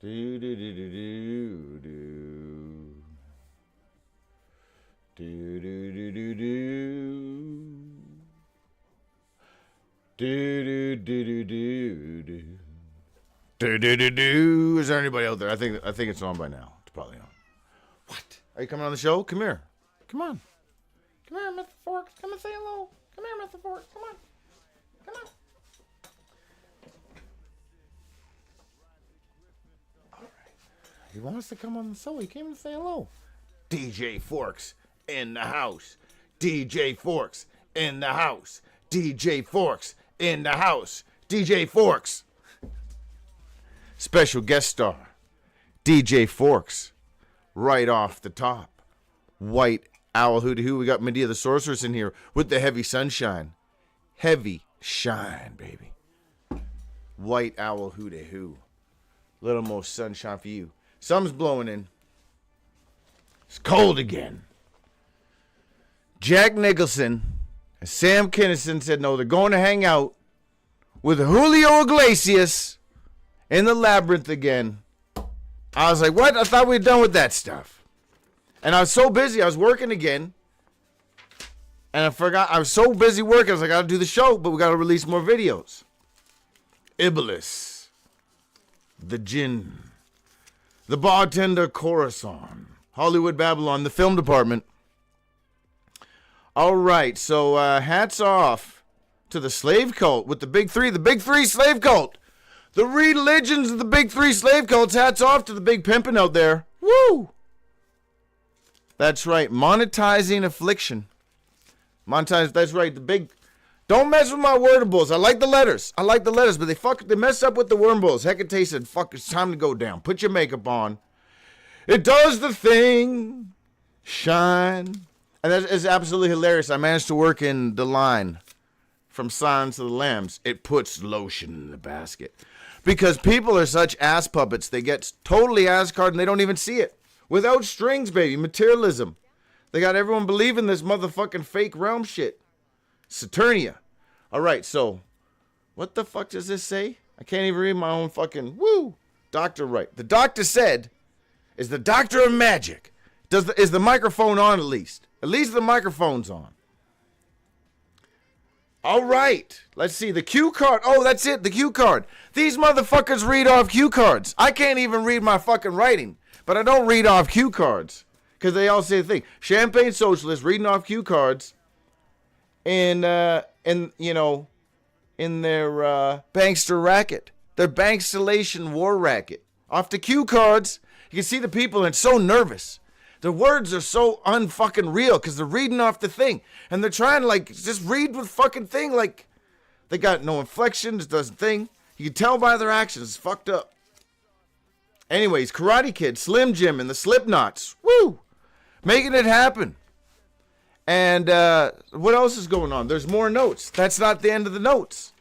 Do do do do do do. Do do do do do. Do do do do do do. Do do do do. Is there anybody out there? I think it's on by now. It's probably on. What? Are you coming on the show? Come here. Come on. Come here, Mr. Forks. Come and say hello. Come here, Mr. Forks. Come on. Come on. All right. He wants to come on the show. He came and say hello. DJ Forks in the house. DJ Forks in the house. DJ Forks in the house. DJ Forks. Special guest star. DJ Forks. Right off the top. White Owl Hooty Hoo. We got Medea the Sorceress in here with the heavy sunshine. Heavy shine, baby. White Owl Hooty Hoo. Little more sunshine for you. Sun's blowing in. It's cold again. Jack Nicholson and Sam Kinison said no, they're going to hang out with Julio Iglesias in the Labyrinth again. I was like, what? I thought we were done with that stuff. And I was so busy. I was working again. And I forgot. I was so busy working. I was like, I got to do the show, but we got to release more videos. Iblis. The Jinn. The Bartender Corazon. Hollywood Babylon. The film department. All right. So hats off to the slave cult with the big three. The big three slave cult. The religions of the big three slave cults. Hats off to the big pimping out there. Woo! That's right. Monetizing affliction. Monetize. That's right. The big. Don't mess with my wordables. I like the letters. But they mess up with the wormballs. Hecate said, fuck, it's time to go down. Put your makeup on. It does the thing. Shine. And that is absolutely hilarious. I managed to work in the line from Silence of the Lambs. It puts lotion in the basket. Because people are such ass puppets. They get totally ass carded and they don't even see it. Without strings, baby. Materialism. They got everyone believing this motherfucking fake realm shit. Saturnia. All right, so what the fuck does this say? I can't even read my own fucking woo. Doctor right. The doctor said, is the doctor of magic. Is the microphone on at least? At least the microphone's on. All right. Let's see. The cue card. Oh, that's it. The cue card. These motherfuckers read off cue cards. I can't even read my fucking writing. But I don't read off cue cards. Because they all say the thing. Champagne socialists reading off cue cards. In their bankster racket. Their bankstallation war racket. Off the cue cards. You can see the people and it's so nervous. The words are so unfucking real because they're reading off the thing. And they're trying to like just read with fucking thing like they got no inflections, doesn't thing. You can tell by their actions. It's fucked up. Anyways, Karate Kid, Slim Jim, and the Slipknots. Woo! Making it happen. And what else is going on? There's more notes. That's not the end of the notes.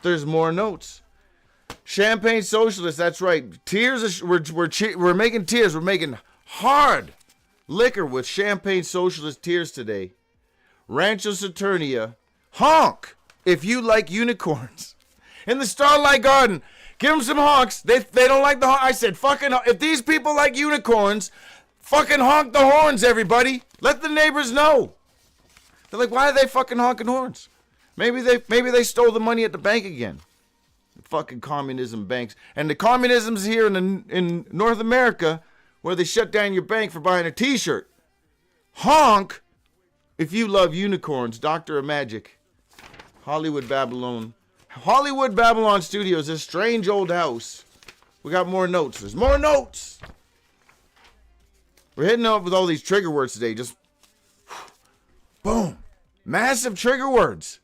There's more notes. Champagne Socialists, that's right. Tears, we're making tears. We're making hard liquor with Champagne Socialist tears today. Rancho Saturnia, honk if you like unicorns. In the Starlight Garden, give them some honks. They don't like the honk. I said, fucking, if these people like unicorns, fucking honk the horns, everybody. Let the neighbors know. They're like, why are they fucking honking horns? Maybe they stole the money at the bank again. The fucking communism banks. And the communism's here in North America where they shut down your bank for buying a t-shirt. Honk if you love unicorns. Doctor of Magic. Hollywood Babylon. Hollywood Babylon Studios, this strange old house. We got more notes. There's more notes. We're hitting up with all these trigger words today. Just boom. Massive trigger words.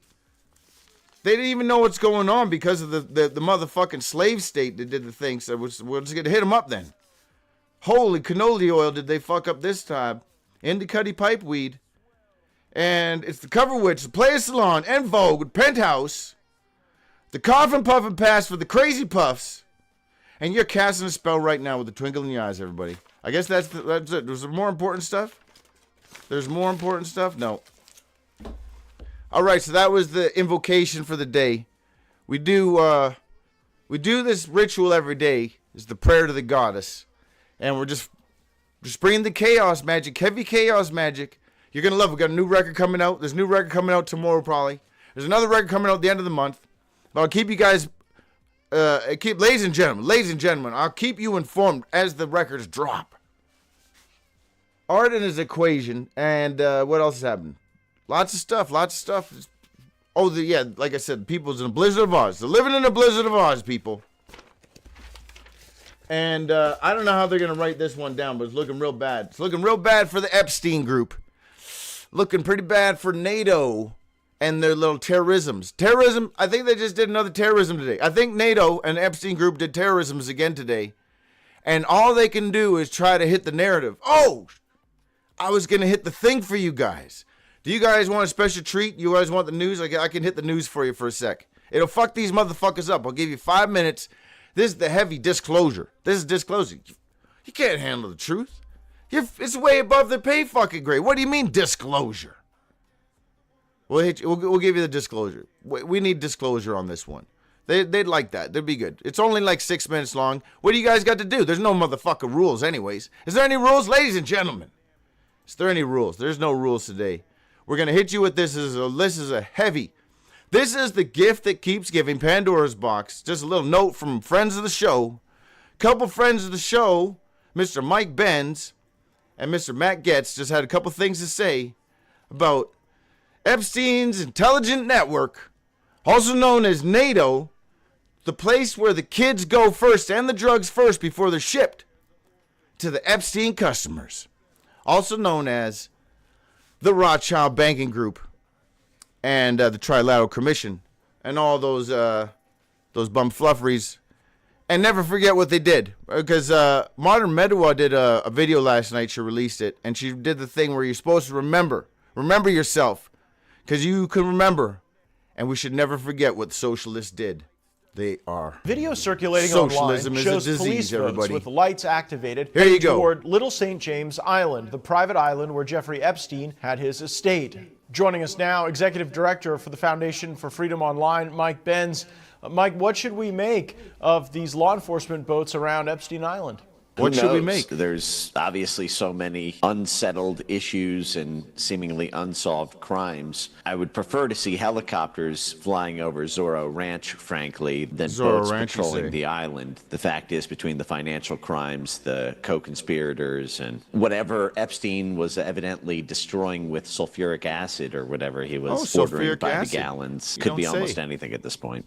They didn't even know what's going on because of the motherfucking slave state that did the thing. So we're just going to hit them up then. Holy cannoli oil did they fuck up this time. Indicuddy pipe weed. And it's the Cover Witch, the Player Salon, and Vogue with Penthouse. The Coffin Puffin Pass for the Crazy Puffs. And you're casting a spell right now with a twinkle in your eyes, everybody. I guess that's it. Was there more important stuff? There's more important stuff? No. All right, so that was the invocation for the day. We do this ritual every day It's the prayer to the goddess. And we're just bringing the chaos magic, heavy chaos magic. You're going to love it. We got a new record coming out. There's a new record coming out tomorrow probably. There's another record coming out at the end of the month. But I'll keep you guys, ladies and gentlemen, I'll keep you informed as the records drop. Art and his equation, and what else is happening? Lots of stuff. Oh, like I said, people's in a blizzard of Oz. They're living in a blizzard of Oz, people. And I don't know how they're going to write this one down, but it's looking real bad. It's looking real bad for the Epstein group. Looking pretty bad for NATO and their little terrorisms. Terrorism, I think they just did another terrorism today. I think NATO and the Epstein group did terrorisms again today. And all they can do is try to hit the narrative. Oh, I was going to hit the thing for you guys. Do you guys want a special treat? You guys want the news? I can hit the news for you for a sec. It'll fuck these motherfuckers up. I'll give you 5 minutes. This is the heavy disclosure. This is disclosure. You can't handle the truth. It's way above the pay fucking grade. What do you mean disclosure? We'll give you the disclosure. We need disclosure on this one. They'd like that. They'd be good. It's only like 6 minutes long. What do you guys got to do? There's no motherfucking rules anyways. Is there any rules, ladies and gentlemen? Is there any rules? There's no rules today. We're going to hit you with this. This is a heavy. This is the gift that keeps giving, Pandora's box. Just a little note from friends of the show. Couple friends of the show, Mr. Mike Benz and Mr. Matt Getz, just had a couple things to say about Epstein's intelligent network, also known as NATO, the place where the kids go first and the drugs first before they're shipped to the Epstein customers, also known as the Rothschild Banking Group and the Trilateral Commission and all those bum flufferys. And never forget what they did, because Modern Medwa did a video last night. She released it, and she did the thing where you're supposed to remember yourself, because you can remember, and we should never forget what the socialists did. They are. Video circulating Socialism online is a shows disease, police boats everybody. with lights activated Here you heading go. toward Little St. James Island, the private island where Jeffrey Epstein had his estate. Joining us now, Executive Director for the Foundation for Freedom Online, Mike Benz. Mike, what should we make of these law enforcement boats around Epstein Island? What should we make? There's obviously so many unsettled issues and seemingly unsolved crimes. I would prefer to see helicopters flying over Zorro Ranch, frankly, than boats patrolling the island. The fact is, between the financial crimes, the co-conspirators, and whatever Epstein was evidently destroying with sulfuric acid or whatever he was ordering by the gallons, could be almost anything at this point.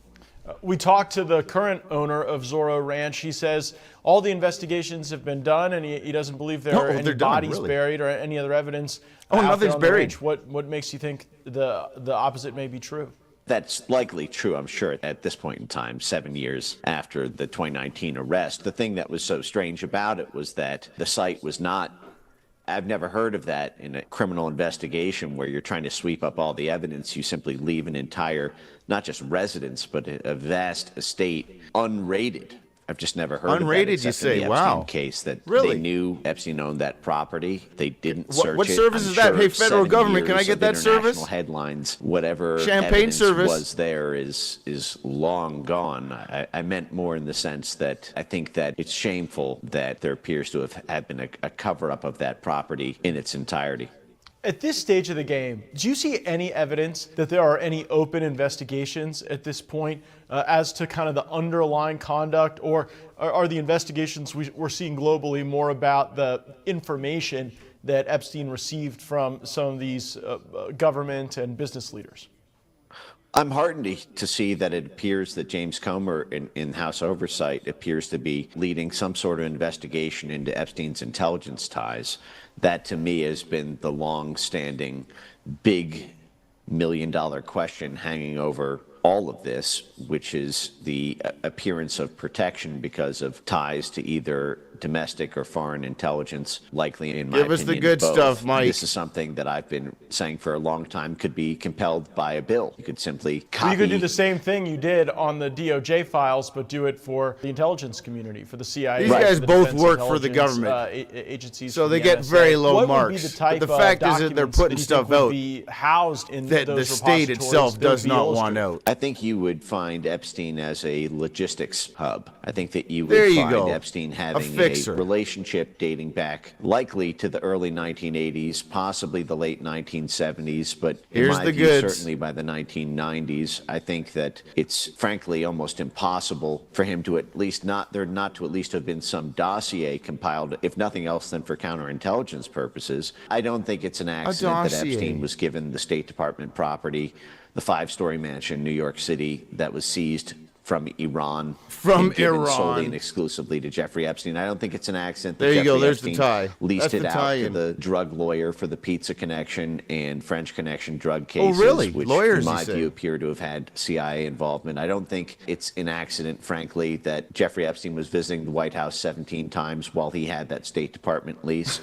We talked to the current owner of Zorro Ranch. He says all the investigations have been done, and he doesn't believe there are any bodies buried or any other evidence. Nothing's buried. What makes you think the opposite may be true? That's likely true, I'm sure, at this point in time, 7 years after the 2019 arrest. The thing that was so strange about it was that the site was not. I've never heard of that in a criminal investigation where you're trying to sweep up all the evidence. You simply leave an entire, not just residence, but a vast estate unrated. I've just never heard of that. Unrated, you say? In the Wow. Epstein case that Really? they knew Epstein owned that property. They didn't search it. What service is that? Hey, federal government, can I get that service? Headlines, whatever Champagne evidence service was there is long gone. I meant more in the sense that I think that it's shameful that there appears to have been a cover-up of that property in its entirety. At this stage of the game, do you see any evidence that there are any open investigations at this point as to kind of the underlying conduct, or are the investigations we're seeing globally more about the information that Epstein received from some of these government and business leaders? I'm heartened to see that it appears that James Comer in House Oversight appears to be leading some sort of investigation into Epstein's intelligence ties. That, to me, has been the long-standing, big million-dollar question hanging over all of this, which is the appearance of protection because of ties to either domestic or foreign intelligence. Likely, in my Give opinion, us the good both. stuff, Mike. This is something that I've been saying for a long time could be compelled by a bill. You could simply copy. You could do the same thing you did on the DOJ files, but do it for the intelligence community, for the CIA. These guys the both defense work for the intelligence, government. Agencies, So for they the get NSA. very low What marks. Would be the type But the fact of is that they're documents putting you stuff think would out be housed in that the those state repositories itself that does would be not want illustrative? out. I think you would find Epstein as a logistics hub. I think that you There would you find go. Epstein having a fixer. relationship dating back likely to the early 1980s, possibly the late 1970s, but in Here's my the view, goods. certainly by the 1990s. I think that it's frankly almost impossible for him to at least not to at least have been some dossier compiled, if nothing else than for counterintelligence purposes. I don't think it's an accident that dossier. Epstein was given the State Department property, the 5-story mansion in New York City that was seized from Iran. From and given Iran. solely and exclusively to Jeffrey Epstein. I don't think it's an accident that There you Jeffrey go, there's the Epstein tie. leased That's it the out to tie-in. the drug lawyer for the Pizza Connection and French Connection drug cases, really? which Lawyers, in you my say? view appear to have had CIA involvement. I don't think it's an accident, frankly, that Jeffrey Epstein was visiting the White House 17 times while he had that State Department lease.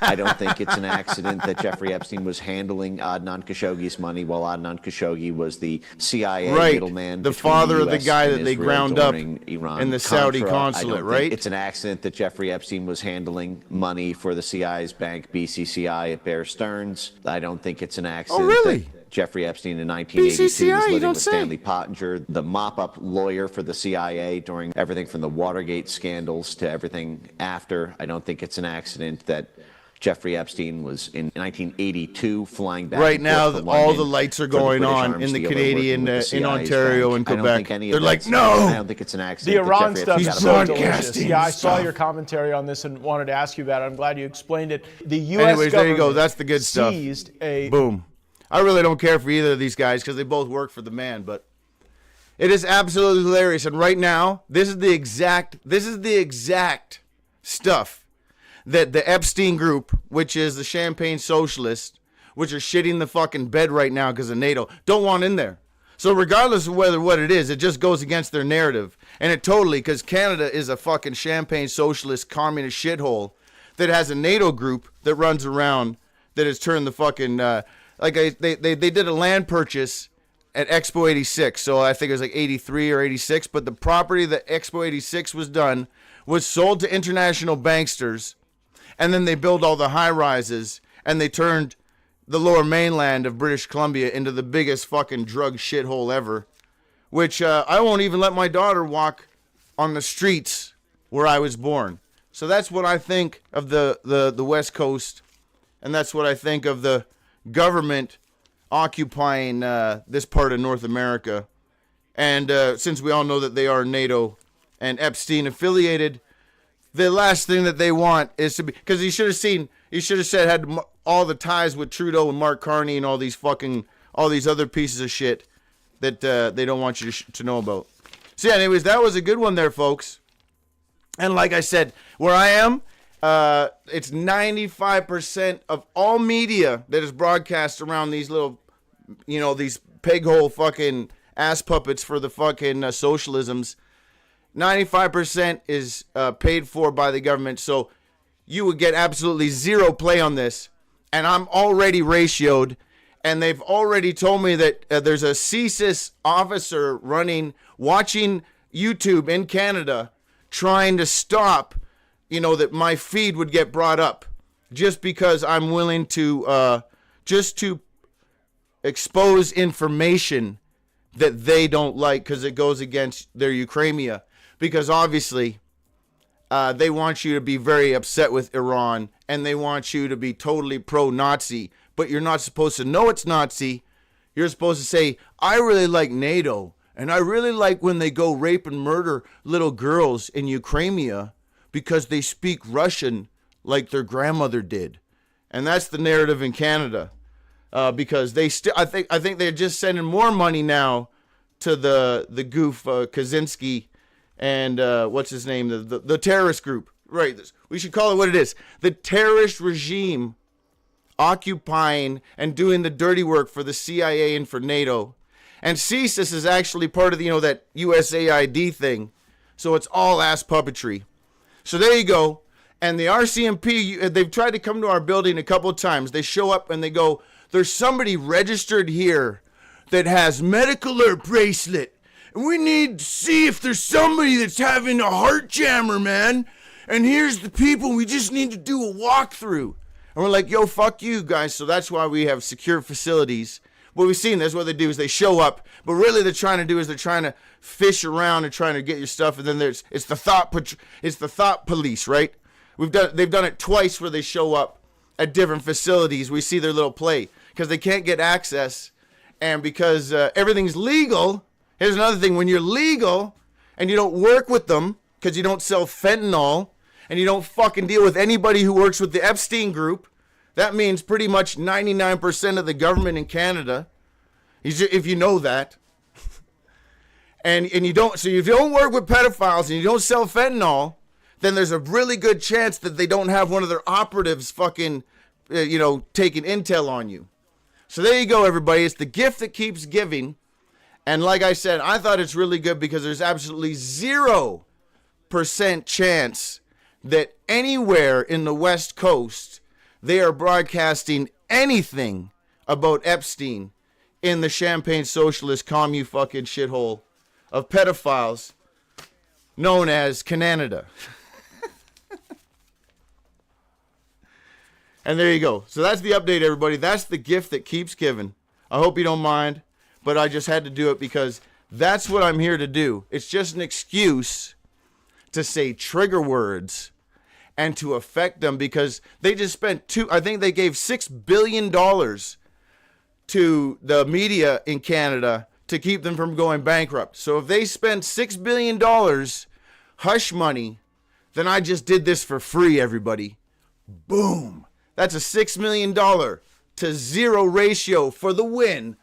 I don't think it's an accident that Jeffrey Epstein was handling Adnan Khashoggi's money while Adnan Khashoggi was the CIA Right. middleman. The between father of the US guy and that they Israel ground up during Iran in the Saudi Contra. consulate, I don't right? think it's an accident that Jeffrey Epstein was handling money for the CIA's bank BCCI at Bear Stearns. I don't think it's an accident really? that Jeffrey Epstein in 1982 BCCI, was you living don't with say. Stanley Pottinger, the mop-up lawyer for the CIA during everything from the Watergate scandals to everything after. I don't think it's an accident that Jeffrey Epstein was in 1982 flying back Right and now, forth to all London the lights are for the going British on arms in the dealer Canadian, working with the in CIA's Ontario bank. and I don't Quebec. think any of They're like, that's no! an accident. I don't think it's an The accident that Iran Jeffrey stuff Epstein is got so a delicious. broadcasting Yeah, I saw stuff. your commentary on this and wanted to ask you about it. I'm glad you explained it. The U.S. Anyways, there you go. government That's the good stuff. seized a Boom. I really don't care for either of these guys because they both work for the man, but it is absolutely hilarious. And right now, this is the exact stuff that the Epstein group, which is the Champagne Socialists, which are shitting the fucking bed right now because of NATO, don't want in there. So regardless of what it is, it just goes against their narrative. And it totally, because Canada is a fucking Champagne Socialist communist shithole that has a NATO group that runs around that has turned the fucking, they did a land purchase at Expo 86. So I think it was like 83 or 86. But the property that Expo 86 was done was sold to international banksters. And then they built all the high rises and they turned the lower mainland of British Columbia into the biggest fucking drug shithole ever. Which I won't even let my daughter walk on the streets where I was born. So that's what I think of the West Coast. And that's what I think of the government occupying this part of North America. And since we all know that they are NATO and Epstein affiliated, the last thing that they want is to be, because he should have said had all the ties with Trudeau and Mark Carney and all these other pieces of shit that they don't want you to know about. So yeah, anyways, that was a good one there, folks. And like I said, where I am, it's 95% of all media that is broadcast around these little, these peg hole fucking ass puppets for the fucking socialisms. 95% is paid for by the government, so you would get absolutely zero play on this. And I'm already ratioed, and they've already told me that there's a CSIS officer watching YouTube in Canada, trying to stop, that my feed would get brought up, just because I'm willing to, just to expose information that they don't like, because it goes against their Ukraimia. Because obviously, they want you to be very upset with Iran, and they want you to be totally pro-Nazi. But you're not supposed to know it's Nazi. You're supposed to say, I really like NATO, and I really like when they go rape and murder little girls in Ukraimia because they speak Russian like their grandmother did. And that's the narrative in Canada. Because they I think they're just sending more money now to the goof Kaczynski and what's his name, the terrorist group. Right, we should call it what it is. The terrorist regime occupying and doing the dirty work for the CIA and for NATO. And CSIS is actually part of that USAID thing. So it's all ass puppetry. So there you go. And the RCMP, they've tried to come to our building a couple of times. They show up and they go, there's somebody registered here that has medical alert bracelet. And we need to see if there's somebody that's having a heart jammer, man. And here's the people. We just need to do a walkthrough. And we're like, yo, fuck you guys. So that's why we have secure facilities. What we've seen, that's what they do is they show up. But really they're trying to do is they're trying to fish around and trying to get your stuff. And then it's the thought police, right? They've done it twice where they show up at different facilities. We see their little play because they can't get access. And because everything's legal, here's another thing. When you're legal and you don't work with them because you don't sell fentanyl and you don't fucking deal with anybody who works with the Epstein group, that means pretty much 99% of the government in Canada, if you know that. and you don't, so if you don't work with pedophiles and you don't sell fentanyl, then there's a really good chance that they don't have one of their operatives fucking, taking intel on you. So there you go, everybody. It's the gift that keeps giving. And like I said, I thought it's really good because there's absolutely 0% chance that anywhere in the West Coast they are broadcasting anything about Epstein in the Champagne Socialist commune fucking shithole of pedophiles known as Canada. And there you go. So that's the update, everybody. That's the gift that keeps giving. I hope you don't mind, but I just had to do it because that's what I'm here to do. It's just an excuse to say trigger words and to affect them because they just spent I think they gave $6 billion to the media in Canada to keep them from going bankrupt. So if they spend $6 billion hush money, then I just did this for free, everybody. Boom. That's a $6 million to 0 ratio for the win.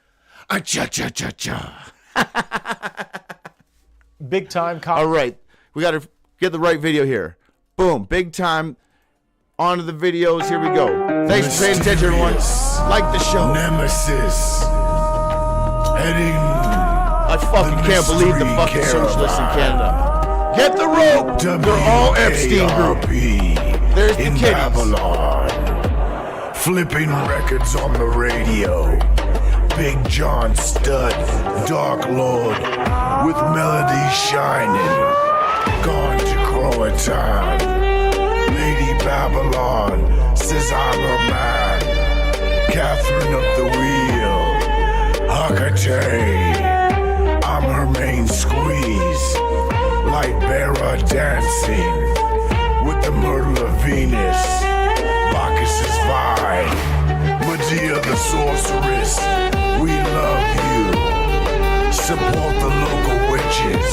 Cha-cha-cha-cha. Big time. All right. We got to get the right video here. Boom. Big time. On to the videos. Here we go. Thanks for paying attention, everyone. Like the show. Nemesis. Heading. I fucking can't believe the fucking socialists in Canada. Get the rope. They're all Epstein group. There's the kiddies. Babylon. Flipping records on the radio. Big John Stud, Dark Lord, with melody shining. Gone to Croatown. Lady Babylon says I'm her man. Catherine of the Wheel. Hecate. I'm her main squeeze. Light bearer dancing with the Myrtle of Venus. Bacchus's vine. Medea the sorceress. We love you. Support the local witches.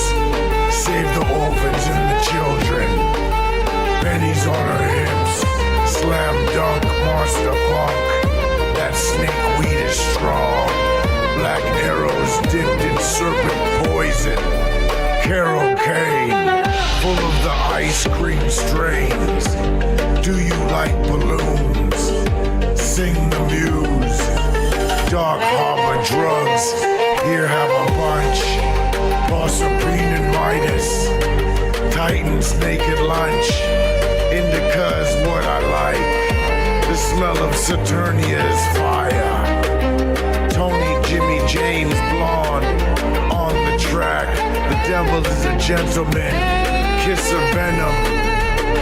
Save the orphans and the children. Pennies on her hips. Slam dunk, monster funk. That snake weed is strong. Black arrows dipped in serpent poison. Carol Kane, full of the ice cream strains. Do you like balloons? Sing the muse. Dark harbor drugs. Here have a bunch. Proserpine and Midas. Titan's naked lunch. Indica's what I like. The smell of Saturnia's fire. Tony, Jimmy, James, blonde. On the track. The devil is a gentleman. Kiss of venom.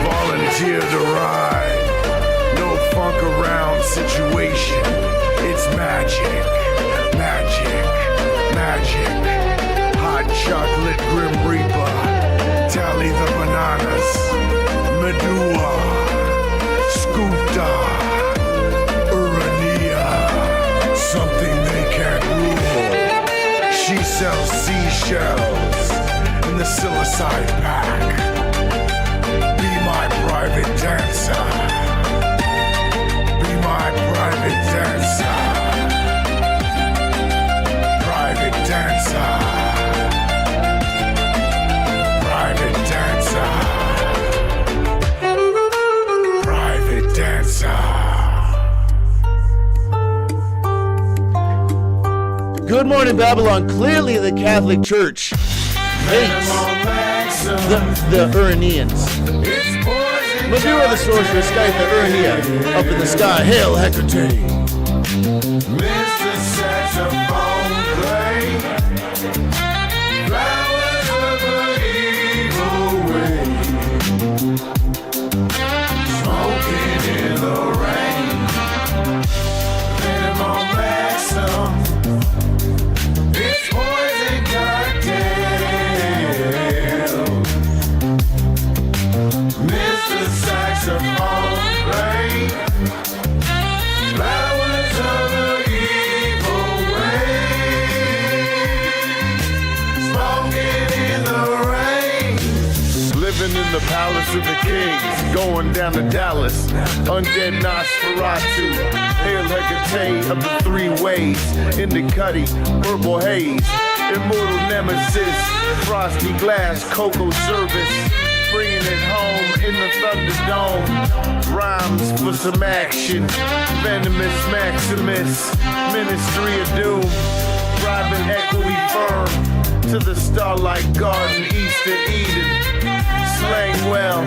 Volunteer to ride. No funk around situation. It's magic. Magic. Magic. Hot chocolate Grim Reaper. Tally the bananas. Medua. Scoopta. Urania. Something they can't rule. She sells seashells in the silicide pack. Be my private dancer. Be my private dancer. Private dancer. Private dancer. Private dancer. Good morning, Babylon. Clearly the Catholic Church hates the Uranians. Medulla the sorceress, Skype the Urania, up in the sky. Hail Hecate. Mr. Saxophone play, flowers of an evil way, smoking in the rain, venom on Maxim, it's poison cocktail. Mr. Saxophone play, flowers of an evil way, smoking in the rain. Living in the palace of the kings, going down to Dallas, undead Nosferatu, hail Hecate of the three ways, in the cutty, purple haze, immortal nemesis, frosty glass, cocoa service, bringing it home in the Thunderdome. Rhymes for some action, venomous Maximus, ministry of doom, private equity firm, to the Starlight Garden, Eastern Eden. Slang well,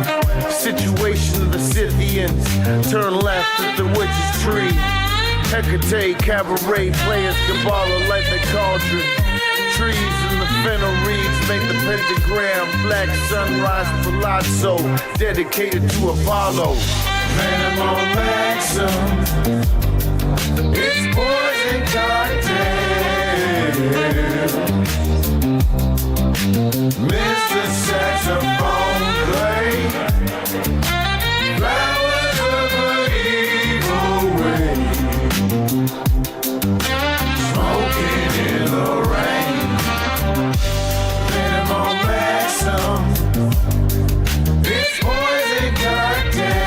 situation of the Scythians, turn left at the witch's tree. Hecate, cabaret players, Kabbalah like the cauldron. Trees and the fennel reeds make the pentagram. Black sunrise palazzo, dedicated to Apollo. Venom on Maxim, it's poison cocktail. Mr. Saxophone play, flowers of an evil way, smoking in the rain. Venom on Maxim, it's poison cocktail.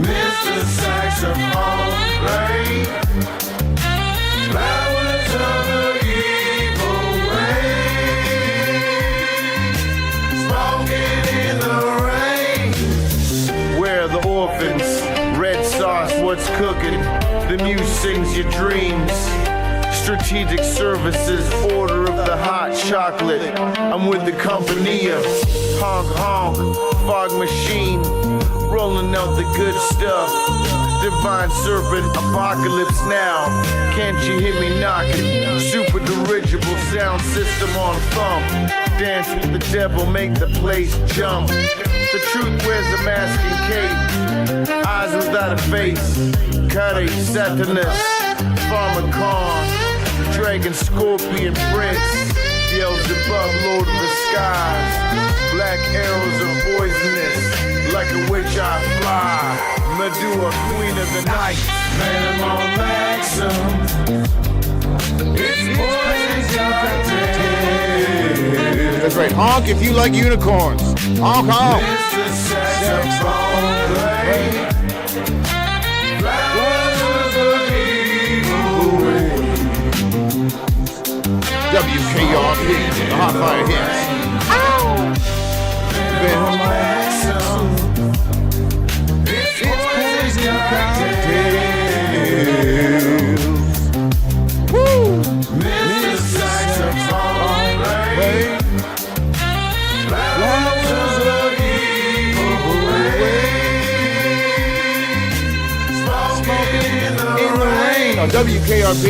Mr. Saxophone play, flowers of an evil way, smoking in the rain. Where are the orphans? Red sauce, what's cooking? The muse sings your dreams. Strategic services, order of the hot chocolate. I'm with the company of honk honk, fog machine, rolling out the good stuff. Divine serpent, apocalypse now. Can't you hear me knocking? Super dirigible sound system on thumb. Dance with the devil, make the place jump. The truth wears a mask and cape. Eyes without a face. Cutty, Satanus, Pharmacon. Dragon, Scorpion, Prince, Beelzebub, Lord of the Skies. Black arrows are poisonous, like a witch I fly. Medulla, Queen of the Night. Venom on Maxim, it's poison cocktail. That's right. Honk if you like unicorns. Honk honk. Mr. Saxophone play, flowers of evil way. WKRP, the Hot Fire Hits. Venom on Maxim, it's poison cocktail. Woo! Mr. Saxophone play, flowers of evil way, smoking in the rain. On WKRP.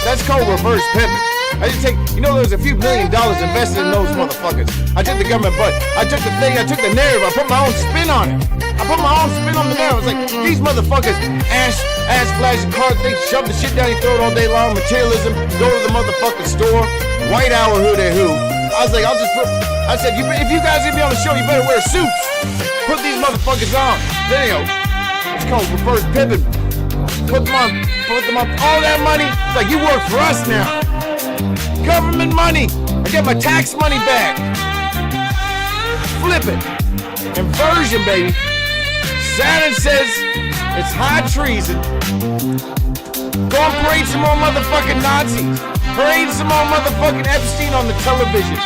That's called reverse pimping. I just take, there's a few $1 million invested in those motherfuckers. I took the government budget. I took the thing, I took the narrative, I put my own spin on it. I put my own spin on the narrative. I was like, these motherfuckers, ass flashing card things, shove the shit down your throat all day long, materialism, go to the motherfucking store, white hour who they who. I was like, I said, if you guys gonna be on the show, you better wear suits. Put these motherfuckers on. Then, it's called reverse pimping. Put them on, all that money. It's like, you work for us now. Government money. I get my tax money back. Flip it. Inversion, baby. Saturn says it's high treason. Go and parade some more motherfucking Nazis. Parade some more motherfucking Epstein on the television.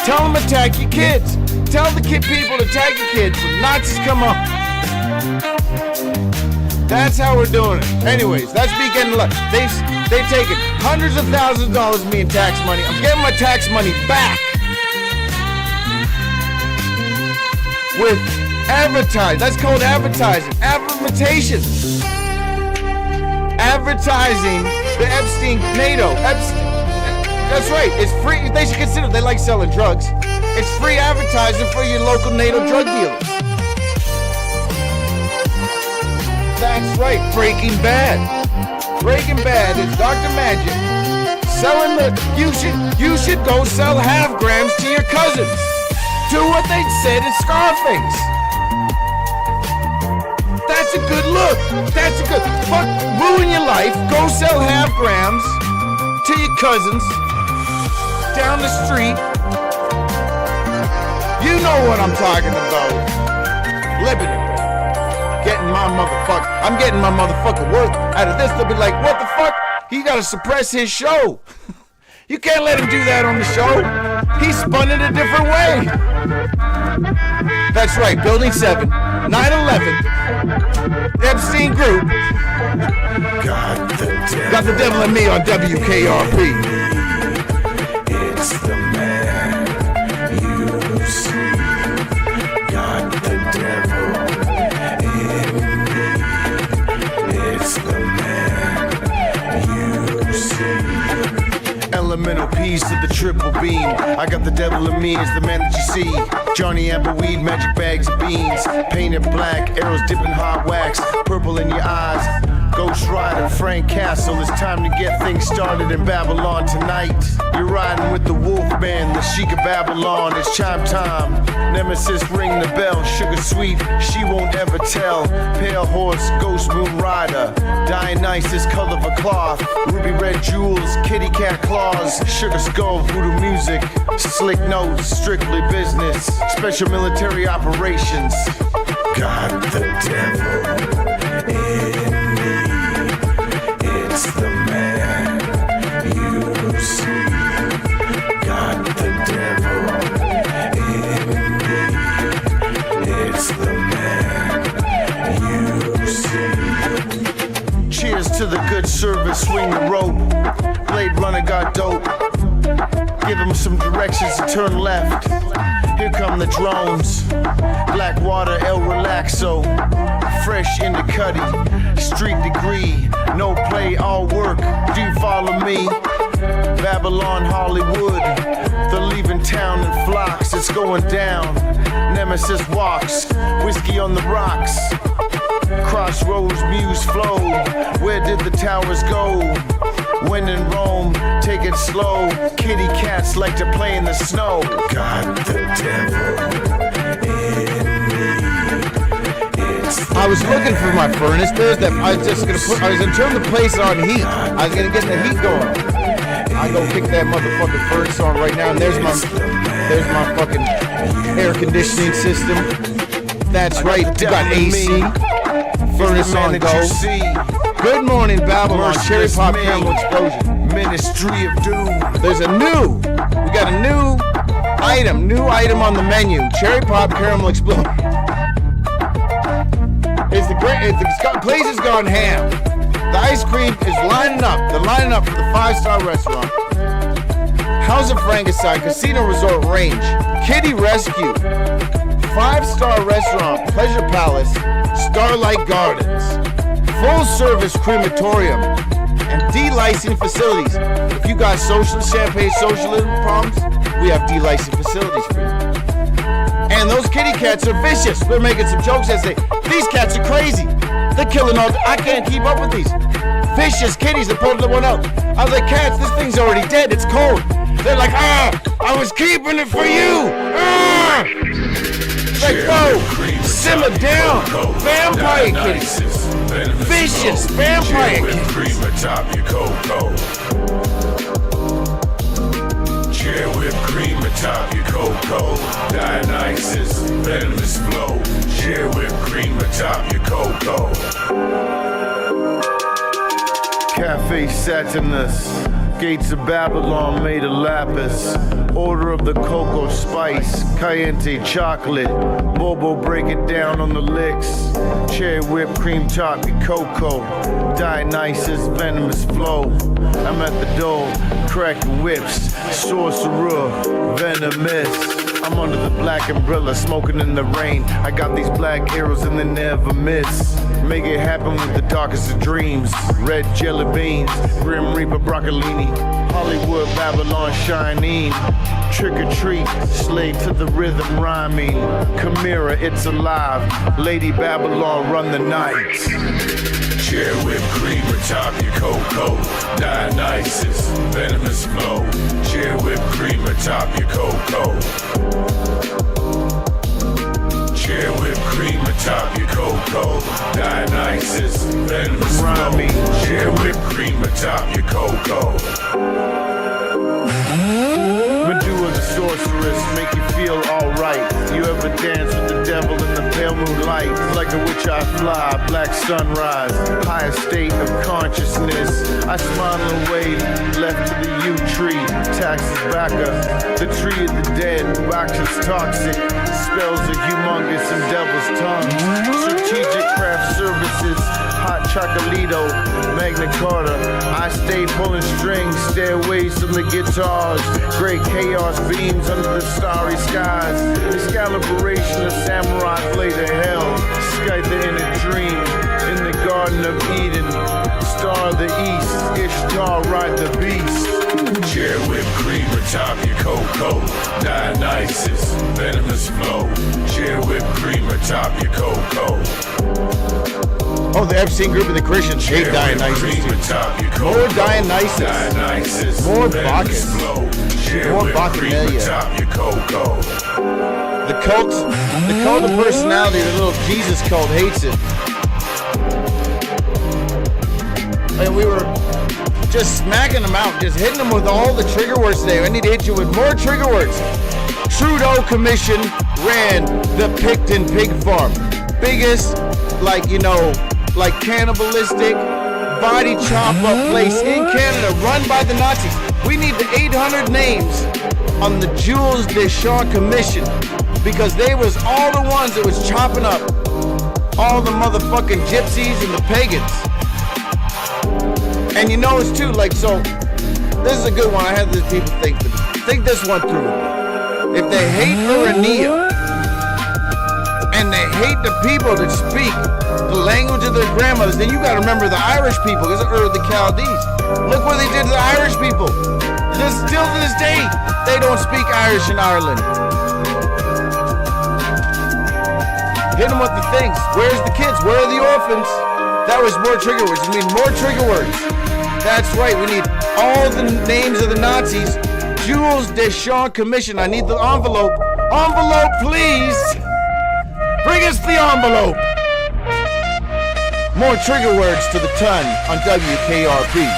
Tell them attack your kids. Tell the people to attack your kids when Nazis come up. That's how we're doing it. Anyways, that's me getting lucky. They've taken hundreds of thousands of dollars of me in tax money. I'm getting my tax money back with advertising. That's called advertising. Advertising. Advertising the Epstein NATO. That's right. It's free. They should consider. They like selling drugs. It's free advertising for your local NATO drug dealers. That's right. Breaking Bad. Breaking Bad is Dr. Magic selling the. You should go sell half grams to your cousins. Do what they said in Scarface. That's a good look. That's a good. Fuck, ruin your life. Go sell half grams to your cousins down the street. You know what I'm talking about. Lebanon. I'm getting my motherfucking work out of this. They'll be like, what the fuck? He gotta suppress his show. You can't let him do that on the show. He spun it a different way. That's right, Building 7, 9/11, Epstein Group. Got the devil in me on WKRP. It's the man you see. Got the devil in me. It's the man you see. Elemental piece of the triple beam. I got the devil in me, it's the man that you see. Johnny Appleweed, magic bags of beans. Painted black, arrows dipping hot wax. Purple in your eyes. Ghost Rider, Frank Castle. It's time to get things started in Babylon tonight. You're riding with the Wolfman, the Sheik of Babylon. It's chime time. Nemesis, ring the bell. Sugar sweet, she won't ever tell. Pale horse, ghost moon rider. Dionysus, color of a cloth. Ruby red jewels, kitty cat claws. Sugar skull, voodoo music. Slick notes, strictly business. Special military operations. Got the devil in me. It's the man you see. Got the devil in me. It's the man you see. Cheers to the good service, swing the rope. Blade Runner got dope. Give him some directions to turn left. Here come the drones. Blackwater, El Relaxo. Fresh in the cutty. Street degree. No play, all work. Do you follow me? Babylon, Hollywood. They're leaving town in flocks. It's going down. Nemesis walks. Whiskey on the rocks. Crossroads, muse flow. Where did the towers go? When in Rome, take it slow. Kitty cats like to play in the snow. Got the devil in me. I was looking for my furnace. I was gonna turn the place on heat. I was gonna get the heat going. I go kick that motherfucking furnace on right now, and there's my fucking air conditioning system. That's right, you got AC. Furnace on go. Good morning, Babylon. Cherry Pop Caramel Explosion. Ministry of Doom. We got a new item on the menu. Cherry Pop Caramel Explosion. The place has gone ham. The ice cream is lining up. They're lining up for the 5-star restaurant. House of Frankenstein, Casino Resort Range, Kitty Rescue, 5-star restaurant, Pleasure Palace, Starlight Gardens, full-service crematorium, and de-licensing facilities. If you got champagne socialism problems, we have de-licensing facilities for you. And those kitty cats are vicious. We're making some jokes as these cats are crazy. They're killing all. I can't keep up with these vicious kitties that pulled the one out. I was like, cats, this thing's already dead. It's cold. They're like, I was keeping it for you. Like, whoa, simmer down. Vampire kitties. Vicious vampire kitties. Chair whipped cream atop your cocoa. Dionysus, venomous flow. Chair whipped cream atop your cocoa. Cafe face Satanus. Gates of Babylon made of lapis. Order of the cocoa spice. Cayenne chocolate. Bobo break it down on the licks. Cherry whipped cream top your cocoa. Dionysus venomous flow. I'm at the door. Cracking whips. Sorcerer. Venomous. I'm under the black umbrella, smoking in the rain. I got these black arrows and they never miss. Make it happen with the darkest of dreams. Red jelly beans, Grim Reaper broccolini. Hollywood, Babylon, shining. Trick or treat, slave to the rhythm rhyming. Chimera, it's alive. Lady Babylon, run the night. Cherry whipped cream atop your cocoa. Dionysus, venomous flow. Cherry whipped cream atop your cocoa. Cherry whipped cream atop your cocoa. Dionysus, venomous flow. Cherry whipped cream atop your cocoa. Medua the sorceress, make you feel alright. You ever dance with the devil in the pale moonlight? Like a witch I fly, black sunrise, higher state of consciousness. I smile and wave, left to the yew tree, taxes backer. The tree of the dead, wax is toxic, spells are humongous and devil's tongues. Strategic craft services, hot chocolito, Magna Carta. I stay pulling strings, stairways from the guitars. Great chaos beams under the starry skies. Excalibration of samurai blade of hell. Skype the inner dream in the Garden of Eden. Star of the East, Ishtar ride the beast. Cherry whipped cream atop your cocoa. Dionysus, venomous flow. Cherry whipped cream atop your cocoa. Oh, the Epstein group of the Christians hate Dionysus. More Dionysus. More Bacchus. More Bacchanalia. The cult of personality, the little Jesus cult hates it. And we were just smacking them out, just hitting them with all the trigger words today. I need to hit you with more trigger words. Trudeau Commission ran the Picton Pig Farm. Biggest, like cannibalistic, body chop up place in Canada run by the Nazis. We need the 800 names on the Jules Deschamps Commission because they was all the ones that was chopping up all the motherfucking gypsies and the pagans. And you know it's too, so this is a good one. I had these people think this one through. If they hate Urania and they hate the people that speak the language of their grandmothers, then you got to remember the Irish people, or the Chaldees. Look what they did to the Irish people. Still to this day, they don't speak Irish in Ireland. Hit them with the things. Where's the kids? Where are the orphans? That was more trigger words. You need more trigger words. That's right. We need all the names of the Nazis. Jules Deschamps Commission. I need the envelope. Envelope, please. Bring us the envelope. More trigger words to the ton on WKRP.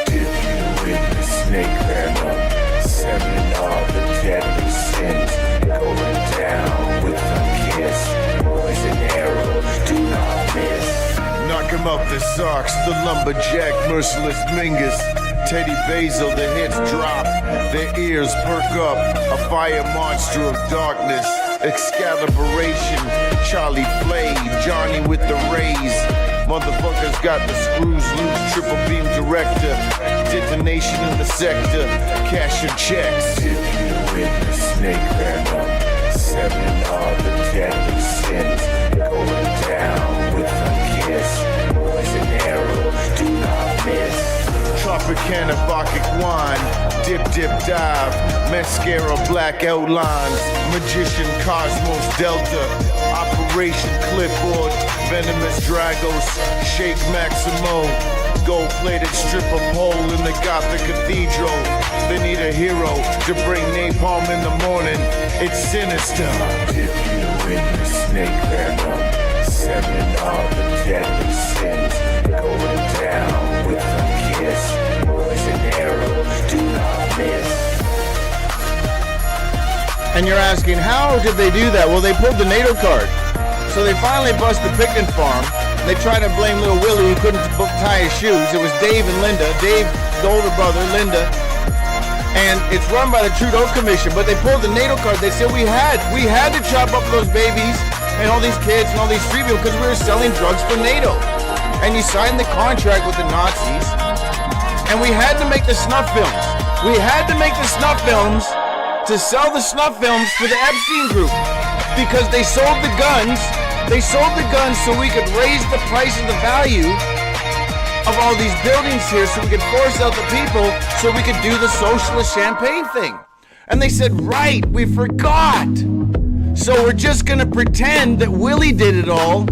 Did you witness snake venom? 7 of the deadly sins going down with a kiss. Poison arrows do not miss. Knock him up the socks, the lumberjack, merciless Mingus. Teddy Basil, the hits drop, their ears perk up. A fire monster of darkness, Excalibration, Charlie Flay, Johnny with the rays. Motherfuckers got the screws loose, triple beam director. Detonation in the sector, cash your checks. Did you witness snake venom? 7 of the deadly sins going down with a kiss. Poison arrows do not miss. Tropicana Bacchic wine, dip, dive, mascara, black outlines, magician Cosmos Delta, Operation Clipboard, venomous Dragos, Shake Maximo, gold-plated stripper pole in the Gothic Cathedral. They need a hero to bring napalm in the morning. It's sinister. Did you witness snake venom? 7 of the deadly sins going down with a kiss. Poison arrows do not miss. And you're asking, how did they do that? Well, they pulled the NATO card. So they finally bust the Picton Farm. They tried to blame little Willie who couldn't tie his shoes. It was Dave and Linda. Dave, the older brother, Linda. And it's run by the Trudeau Commission, but they pulled the NATO card. They said we had to chop up those babies and all these kids and all these street people because we were selling drugs for NATO. And you signed the contract with the Nazis, and we had to make the snuff films. We had to make the snuff films to sell the snuff films for the Epstein group because they sold the guns. They sold the guns so we could raise the price of the value of all these buildings here so we could force out the people so we could do the socialist champagne thing. And they said, right, we forgot. So we're just gonna pretend that Willie did it all,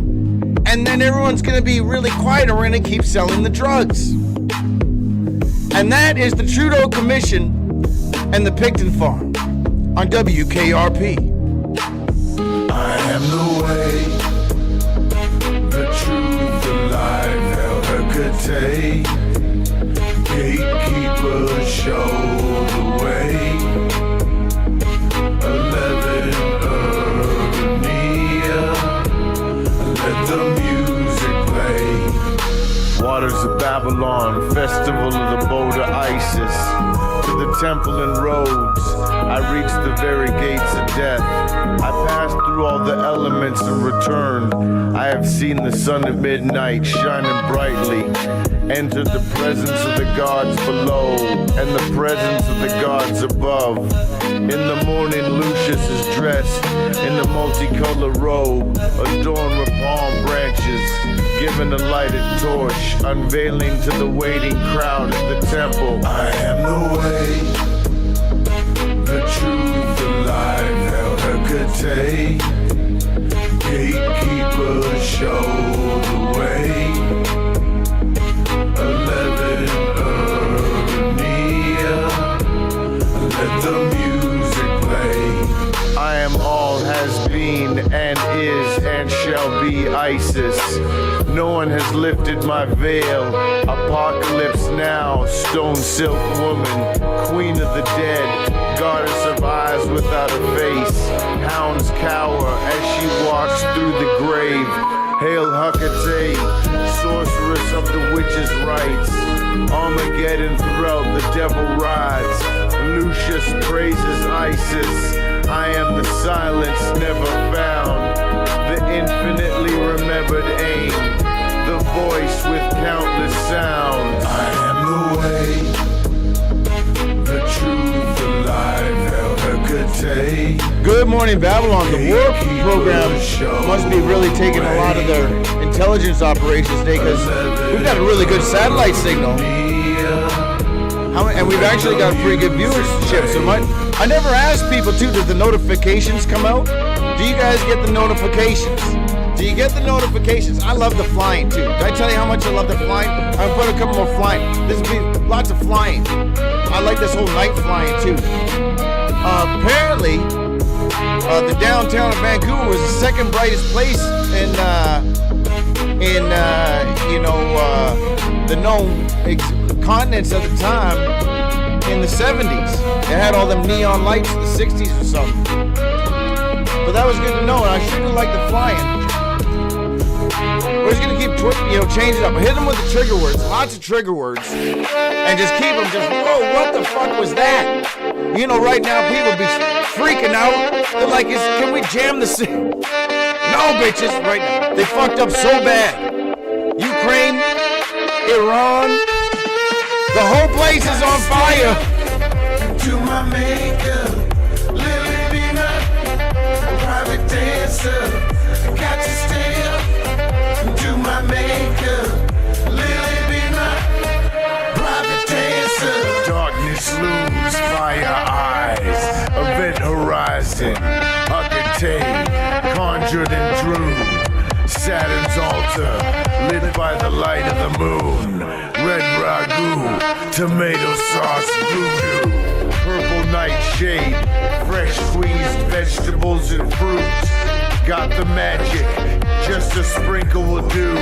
and then everyone's gonna be really quiet and we're gonna keep selling the drugs. And that is the Trudeau Commission and the Picton Farm on WKRP. I am the way, the truth, the life, El Hecate. Gatekeepers show the way. 11 Urania, let the music play. Waters of Babylon, festival of the boat of Isis. To the temple in Rhodes, I reached the very gates of death. I passed through all the elements and returned. I have seen the sun at midnight shining brightly. Entered the presence of the gods below and the presence of the gods above. In the morning, Lucius is dressed in the multicolored robe, adorned with palm branches, giving a lighted torch, unveiling to the waiting crowd at the temple. I am the way, the truth, the life, El Hecate. Gatekeepers show the way. 11 Urania, let the music play. I am all has been and is and shall be Isis. No one has lifted my veil. Apocalypse now, stone silk woman, queen of the dead, goddess of eyes without a face. Hounds cower as she walks through the grave. Hail Hecate, sorceress of the witches' rites. Armageddon throughout the devil rides. Lucius praises Isis. I am the silence never found, the infinitely remembered aim, the voice with countless sounds. I am the way, the truth, the life, El Hecate. Good morning, Babylon. The Warp program must be really taking a lot of their intelligence operations today because we've got a really good satellite signal. And we've actually got pretty good viewership. So I never ask people too, did the notifications come out? Do you guys get the notifications? Do you get the notifications? I love the flying too. Did I tell you how much I love the flying? I'm gonna put a couple more flying. This will be lots of flying. I like this whole night flying too. Apparently, the downtown of Vancouver was the second brightest place in the known continents at the time in the 70s. It had all them neon lights in the 60s or something. But that was good to know, and I sure do like the flying. We're just gonna keep changing up. Hit them with the trigger words, lots of trigger words, and just keep them just, whoa, what the fuck was that? You know, right now people be freaking out. They're like, can we jam the scene? No, bitches, right now. They fucked up so bad. Ukraine, Iran, the whole place is on fire. To my makeup, Lily Peanut, private dancer, got to stay up. To my makeup, Lily Peanut, private dancer. Darkness looms, fire eyes, event horizon, Hecate, conjured and drew. Saturn's altar, lit by the light of the moon. Red ragu, tomato sauce voodoo. Purple nightshade, fresh squeezed vegetables and fruit. Got the magic, just a sprinkle will do.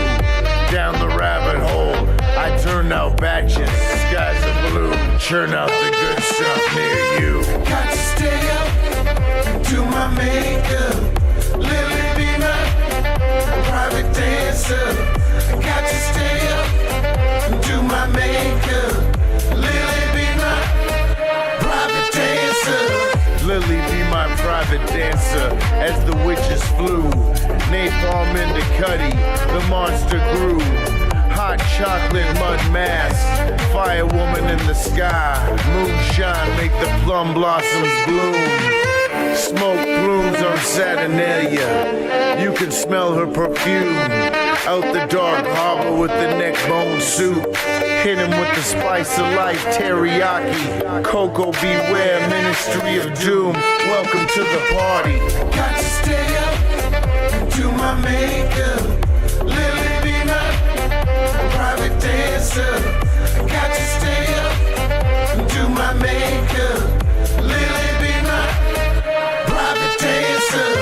Down the rabbit hole, I turn out batches. Skies are blue, churn out the good stuff near you. Got to stay up to my makeup, Lily Peanut, private dancer. Got to stay up and do my makeup. Lily be my private dancer. Lily be my private dancer. As the witches flew, napalm in the cutty, the monster grew. Hot chocolate mud mask, fire woman in the sky. Moonshine make the plum blossoms bloom. Smoke blooms on Saturnalia. You can smell her perfume. Out the dark harbor with the neck bone soup. Hit him with the spice of life, teriyaki. Coco beware, ministry of doom. Welcome to the party. Got to stay up and do my makeup. Lily be my private dancer. Got to stay up and do my makeup. Lily be my private dancer.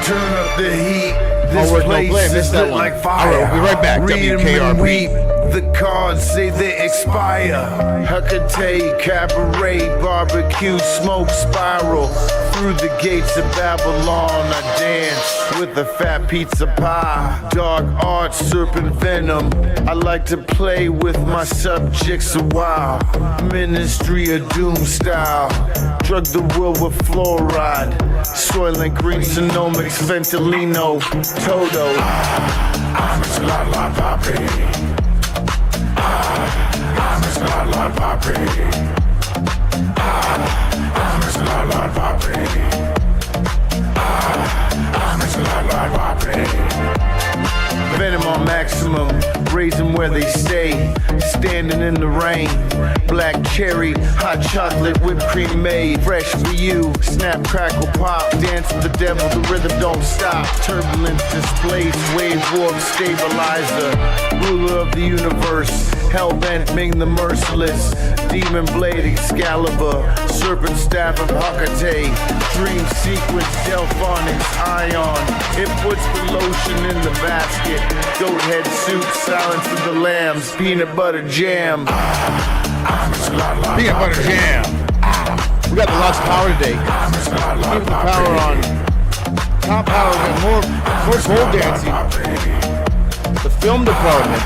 Turn up the heat. This place is lit like fire. All right, we'll be right back. Read 'em WKRP. and weep. The cards say they expire. Hecate, cabaret, barbecue, smoke spiral. Through the gates of Babylon, I dance with a fat pizza pie. Dark arts, serpent venom. I like to play with my subjects a while. Ministry of doom style. Drug the world with fluoride. Soylent Green, Synomix, Fentanyl, Toto. I'm a la papi. I'm a la papi. I'm a la papi. I'm a la papi. Venom on maximum, raise them where they stay. Standing in the rain, black cherry, hot chocolate, whipped cream made. Fresh for you, snap, crackle, pop. Dance with the devil, the rhythm don't stop. Turbulence displaced, wave warp stabilizer. Ruler of the universe, hellbent, Ming the merciless. Demon blade, Excalibur, serpent staff of Hecate. Dream sequence, Delphonics, Ion. It puts the lotion in the basket. Goat head soup, silence of the lambs, peanut butter jam. Peanut butter jam. We got the lots of power today. Keep the power on. Top power, we got more pole dancing. The film department.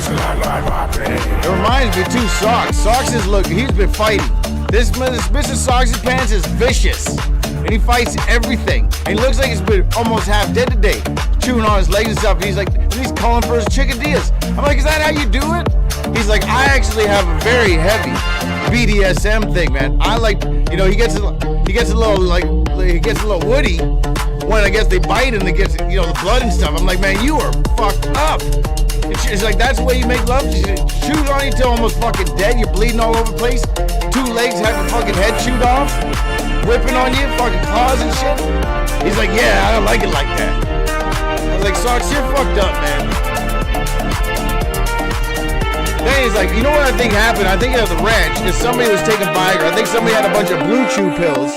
It reminds me too, Socks. Socks is he's been fighting. This Mr. Socks' pants is vicious. And he fights everything. And he looks like he's been almost half dead today. Chewing on his legs and stuff. And he's calling for his chickadillas. I'm like, is that how you do it? He's like, I actually have a very heavy BDSM thing, man. I like, he gets a little woody when I guess they bite and it gets, the blood and stuff. I'm like, man, you are fucked up. It's like, that's the way you make love? You shoot on you till almost fucking dead. You're bleeding all over the place. 2 legs have your fucking head chewed off. Whipping on you, fucking claws and shit. He's like, yeah, I don't like it like that. I was like, Socks, you're fucked up, man. Then he's like, you know what I think happened? I think at the ranch, is somebody was taking Viagra. I think somebody had a bunch of Blue Chew pills.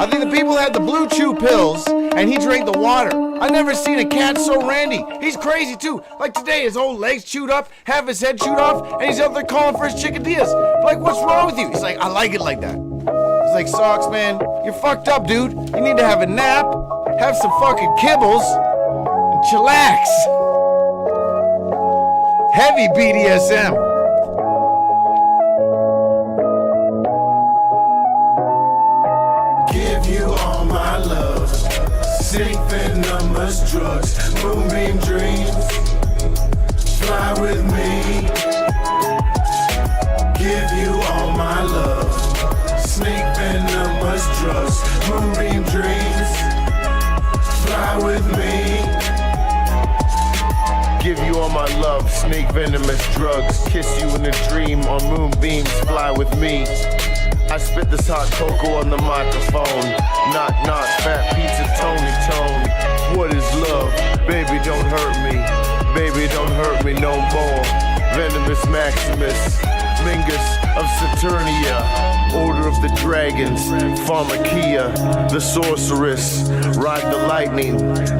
I think the people had the Blue Chew pills, and he drank the water. I never seen a cat so randy. He's crazy too. Like today, his whole legs chewed up, half his head chewed off, and he's out there calling for his chickadillas. Like, what's wrong with you? He's like, I like it like that. He's like, Socks, man, you're fucked up, dude. You need to have a nap, have some fucking kibbles, and chillax. Heavy BDSM. Give you all my love. Safe venomous drugs. Moonbeam dreams. Fly with me. Give you all my love. Snake venomous drugs. Moonbeam dreams. all my love, snake venomous drugs. Kiss you in a dream on moonbeams, fly with me. I spit this hot cocoa on the microphone. Knock, knock, fat pizza, Tony Tone. What is love? Baby, don't hurt me. Baby, don't hurt me no more. Venomous Maximus, Mingus of Saturnia, Order of the Dragons, Pharmakia, the Sorceress, Ride the Lightning,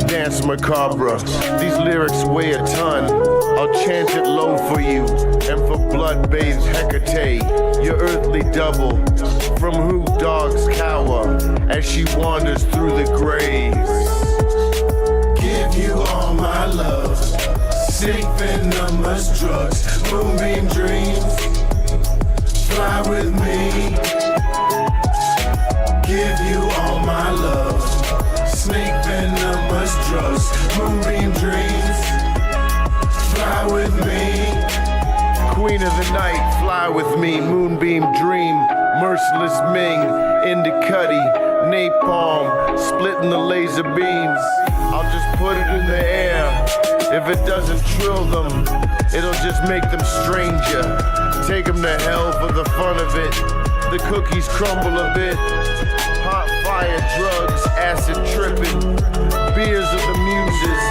Dance Macabre. These lyrics weigh a ton. I'll chant it low for you, and for blood-bathed Hecate, your earthly double, from whom dogs cower as she wanders through the graves. Give you all my love, snake venomous drugs, moonbeam dreams, fly with me. Give you all my love, snake venomous drugs, moonbeam dreams, fly with me. Queen of the night, fly with me, moonbeam dream, merciless Ming, Indicuddy, napalm, splitting the laser beams. I'll just put it in the air. If it doesn't thrill them, it'll just make them stranger. Take them to hell for the fun of it. The cookies crumble a bit. Hot fire, drugs, acid tripping. Beers of the muses,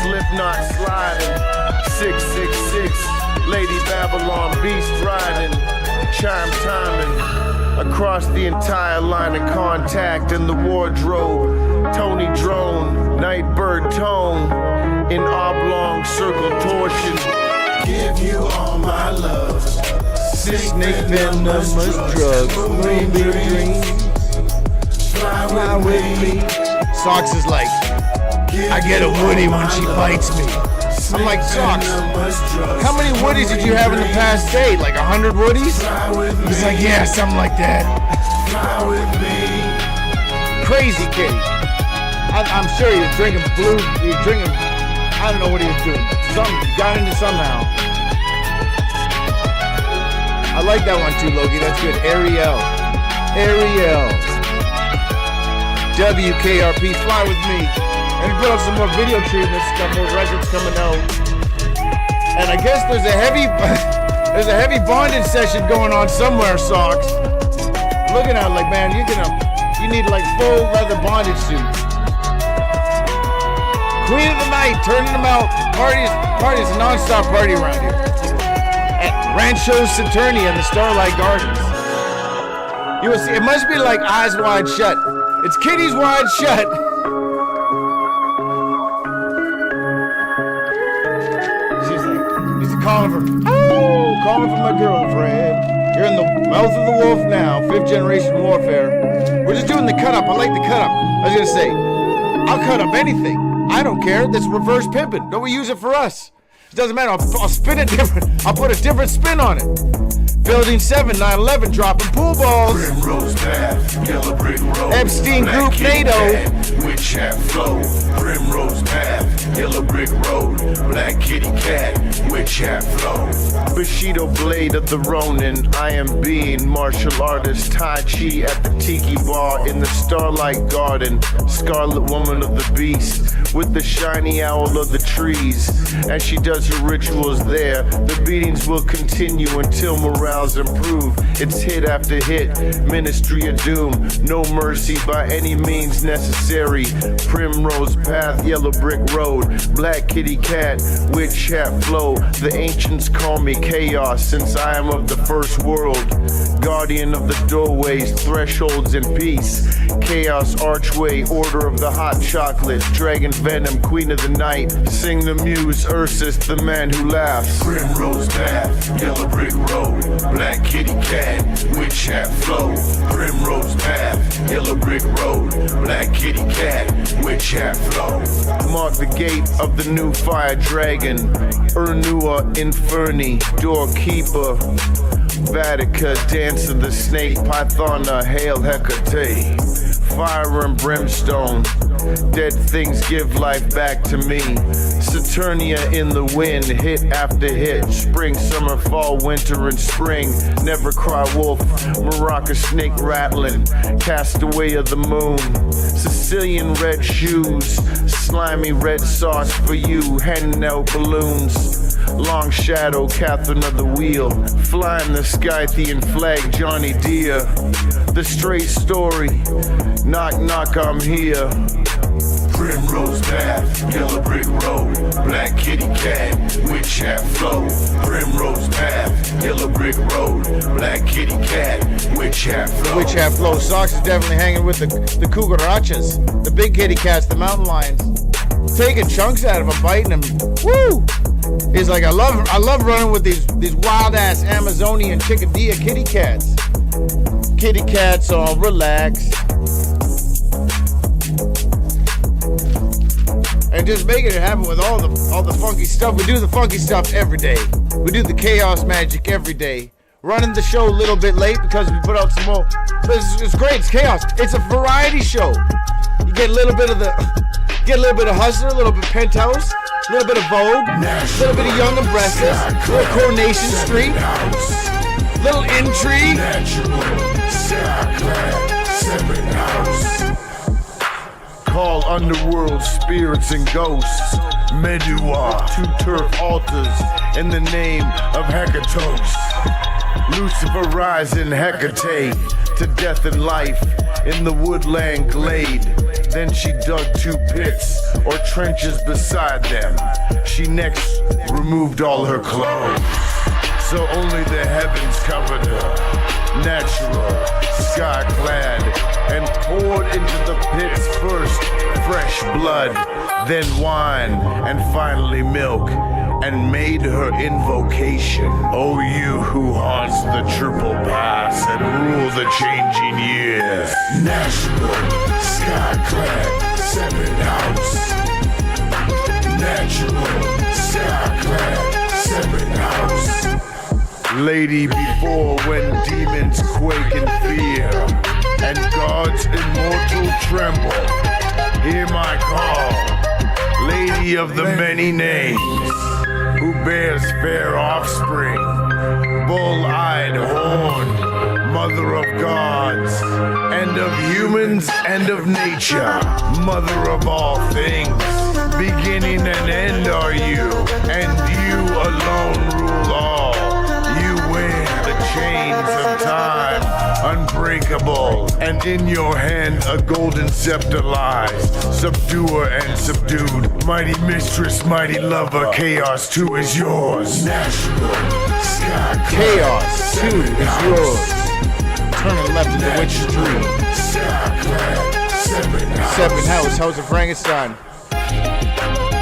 Slipknot sliding. 666, Lady Babylon beast riding. Chime timing. Across the entire line of contact in the wardrobe. Tony Drone, Nightbird tone. In oblong circle torsion. Give you all my love. Snake venomous drugs. Moonbeam dreams. Fly with me. Socks is like, I get a Woody when she bites me. I'm like, Socks, how many Woodies did you have in the past day? Like 100 Woodies? He's like, yeah, something like that. Crazy kitty. I'm sure you're drinking blue, you're drinking, I don't know what he was doing. Something, got into somehow. I like that one too, Logie, that's good. Ariel. WKRP, fly with me. And put up some more video treatments, got more records coming out. And I guess there's a heavy bondage session going on somewhere, Socks. Looking at it like, man, you need like full leather bondage suits. Queen of the night, turning them out. Parties, a non-stop party around here. At Rancho Saturnia in the Starlight Gardens. You will see, it must be like Eyes Wide Shut. It's Kitty's Wide Shut. Calling for my girlfriend. You're in the mouth of the wolf now, 5th generation warfare. We're just doing the cut up. I like the cut up. I was gonna say, I'll cut up anything. I don't care. That's reverse pimping. Don't we use it for us? It doesn't matter. I'll spin it different. I'll put a different spin on it. Building 7, 9/11, dropping pool balls. Primrose path, yellow brick road. Epstein Black Group, NATO. Witch hat flow. Primrose path, yellow brick road. Black kitty cat, witch hat flow. Bushido blade of the Ronin. I am being martial artist Tai Chi at the Tiki Bar in the Starlight Garden. Scarlet woman of the beast with the shiny owl of the trees. As she does her rituals there, the beatings will continue until morale's improved. It's hit after hit, ministry of doom. No mercy by any means necessary. Primrose path, yellow brick road. Black kitty cat, witch hat flow. The ancients call me chaos since I am of the first world. Guardian of the doorways, thresholds and peace. Chaos archway, order of the hot chocolate. Dragon venom, queen of the night. Sing the muse, Ursus, the man who laughs. Primrose path, yellow brick road. Black kitty cat, witch hat flow. Primrose path, yellow brick road. Black kitty cat, witch hat flow. Mark the gate of the new fire dragon. Urnua Inferni, doorkeeper. Vatica, dance of the snake. Pythona, hail Hecate. Fire and brimstone. Dead things give life back to me. Saturnia in the wind, hit after hit. Spring, summer, fall, winter, and spring. Never cry wolf, maraca snake rattling. Castaway of the moon. Sicilian red shoes, slimy red sauce for you. Handing out balloons. Long shadow, Catherine of the wheel. Flying the Scythian flag, Johnny Deere. The straight story. Knock, knock, I'm here. Primrose path, yellow brick road, black kitty cat, witch hat flow. Primrose path, yellow brick road, black kitty cat, witch hat flow. Witch hat flow. Socks is definitely hanging with the cucarachas, the big kitty cats, the mountain lions. Taking chunks out of them, biting them. Woo! He's like, I love running with these wild ass Amazonian chickadee kitty cats. Kitty cats all relax. And just making it happen with all the funky stuff. We do the funky stuff every day. We do the chaos magic every day. Running the show a little bit late because we put out some more. But it's great. It's chaos. It's a variety show. You get a little bit of Hustler, a little bit of Penthouse, a little bit of Vogue, a little bit of Young and Breathless, a little Coronation Street, a little Intrigue. Call underworld spirits and ghosts. Medua, 2 turf altars in the name of Hekatos. Lucifer rising Hecate to death and life in the woodland glade. Then she dug 2 pits or trenches beside them. She next removed all her clothes, so only the heavens covered her. Natural, sky-clad, and poured into the pit's first fresh blood, then wine, and finally milk, and made her invocation. O you who haunts the triple pass and rule the changing years. Natural, sky-clad, 7th house. Natural, sky-clad, 7th house. Lady before when demons quake in fear and gods immortal tremble, hear my call. Lady of the many names, who bears fair offspring, bull-eyed horn, mother of gods, and of humans and of nature, mother of all things. Beginning and end are you, and you alone rule all. You win the chains of time, unbreakable, and in your hand a golden scepter lies. Subduer and subdued, mighty mistress, mighty lover, chaos too is yours. Natural, sky, Chaos too is yours. Turning left into Witch's Tree. 7th house, House of Frankenstein.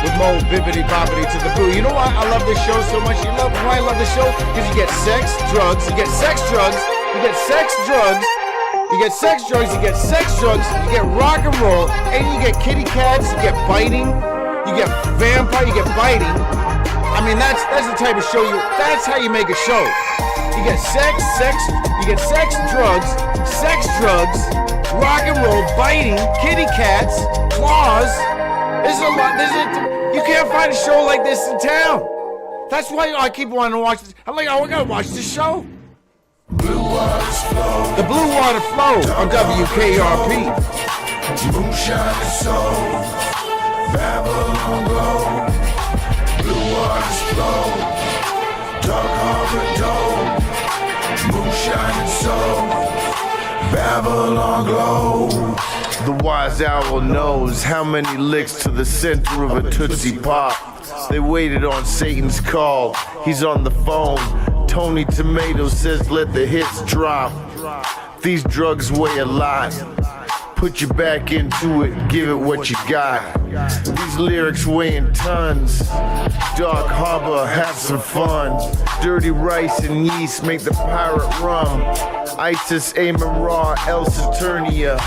With Mo bibbity boppity to the boo. You know why I love this show so much? Why I love this show? Because you get sex, drugs, you get sex, drugs, you get sex, drugs, you get sex, drugs, you get sex, drugs, you get rock and roll, and you get kitty cats, you get biting, you get vampire, you get biting. I mean, that's the type of show that's how you make a show. You get sex, drugs, rock and roll, biting, kitty cats, claws. There's a lot. You can't find a show like this in town. That's why I keep wanting to watch this. I'm like, I gotta watch this show. blue waters flow. The Blue Water Flow on WKRP. Moonshine and soul, Babylon glow. Blue waters flow, dark harbor dome. Moonshine and soul, Babylon glow. The wise owl knows how many licks to the center of a Tootsie Pop. They waited on Satan's call. He's on the phone. Tony Tomato says let the hits drop. These drugs weigh a lot. Put you back into it, give it what you got. These lyrics weighing tons. Dark Harbor, have some fun. Dirty rice and yeast make the pirate rum. Isis, Amen Ra, El Saturnia.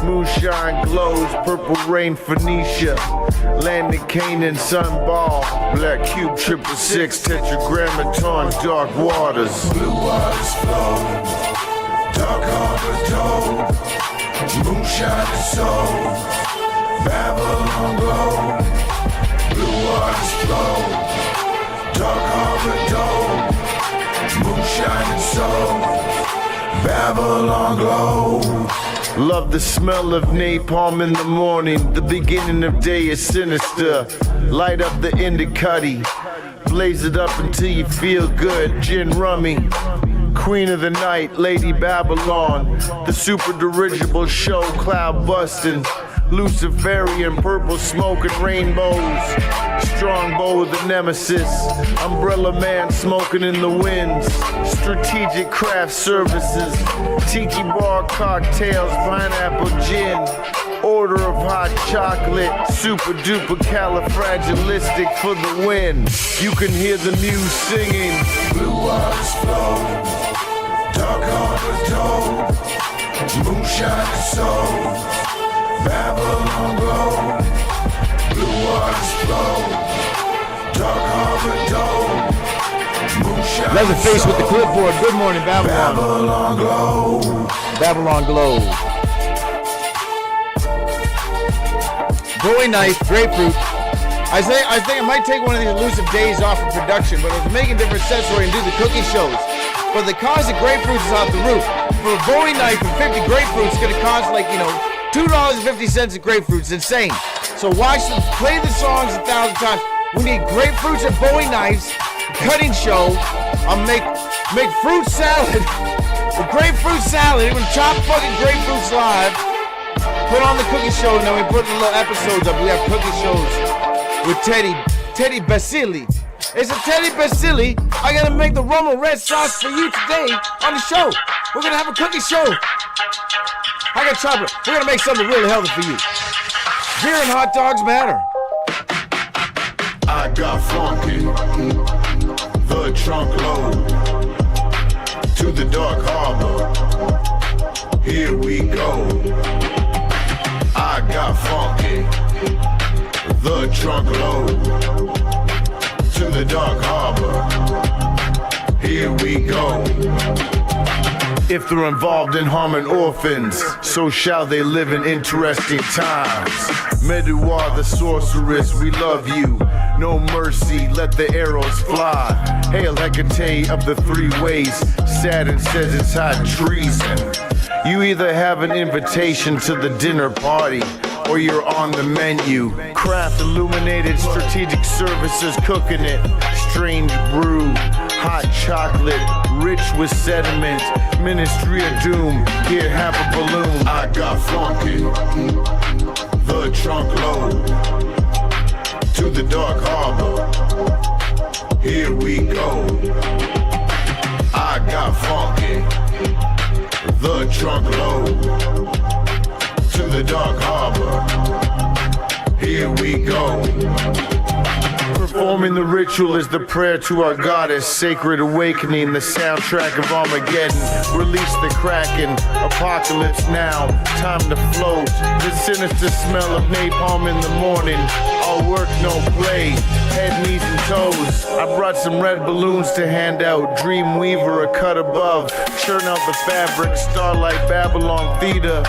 Moonshine glows, purple rain, Phoenicia. Land of Canaan, Sunball. Black Cube, 666, Tetragrammaton, dark waters. Blue waters flow, dark harbor dome. Moonshine and soul, Babylon glow, blue waters flow, dark harbor dome, moonshine and soul, Babylon glow. Love the smell of napalm in the morning. The beginning of day is sinister. Light up the Indicati, blaze it up until you feel good. Gin rummy, Queen of the night, Lady Babylon. The super dirigible show, cloud busting, Luciferian purple smoke and rainbows. Strongbow the nemesis, umbrella man smoking in the winds. Strategic craft services, tiki bar cocktails, pineapple gin. Order of hot chocolate, super duper califragilistic for the win. You can hear the muse singing. Blue waters flow, dark harbor dome, moonshine and soul, Babylon glow. Blue waters flow, dark harbor dome, moonshine. Leatherface with the clipboard. Good morning, Babylon. Babylon glow. Babylon Glow. Bowie knife, grapefruit. I think I might take one of these elusive days off of production, but I was making different sets where I can do the cookie shows. But the cost of grapefruits is off the roof. For a Bowie knife and 50 grapefruits, it's gonna cost like, $2.50 a grapefruit. It's insane. So play the songs 1,000 times. We need grapefruits and Bowie knives, cutting show. I'll make fruit salad, a grapefruit salad. We're gonna chop fucking grapefruits live. Put on the cookie show, and then we put the little episodes up. We have cookie shows with Teddy Basili. It's a Teddy Basili. I gotta make the Roma red sauce for you today on the show. We're gonna have a cookie show. I got chocolate. We're gonna make something really healthy for you. Beer and hot dogs matter. I got funky, the trunk load, to the dark harbor. Here we go. I got funky, the trunk load, to the dark harbor. Here we go. If they're involved in harming orphans, so shall they live in interesting times. Meduar the sorceress, we love you. No mercy, let the arrows fly. Hail Hecate of the three ways. Saturn says it's hot treason. You either have an invitation to the dinner party, or you're on the menu. Craft illuminated strategic services cooking it. Strange brew, hot chocolate, rich with sediment. Ministry of doom, here have a balloon. I got funky, the trunk load, to the dark harbor. Here we go. I got funky, the trunk load, to the dark harbor. Here we go. Performing the ritual is the prayer to our goddess. Sacred awakening, the soundtrack of Armageddon. Release the Kraken, apocalypse now. Time to float. The sinister smell of napalm in the morning. All work, no play. Head, knees, and toes. I brought some red balloons to hand out. Dreamweaver, a cut above. Churn out the fabric. Starlight, Babylon Theta.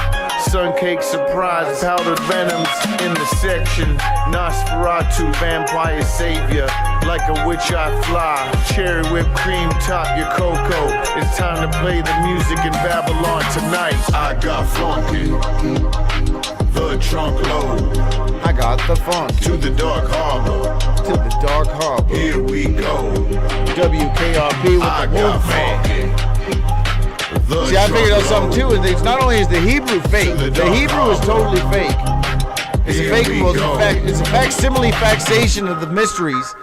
Suncake surprise, powdered venoms in the section. Nosferatu, vampire savior. Like a witch I fly. Cherry whipped cream, top your cocoa. It's time to play the music in Babylon tonight. I got funky, the trunk load, I got the funk to the dark harbor. to the dark harbor. Here we go. WKRP with I the got Wolfman. funky. The See, I figured out trunk something too. load. Is not only is the Hebrew fake, the Hebrew is totally fake. It's a Here fake, we well, go. it's a facsimile faxation of the mysteries,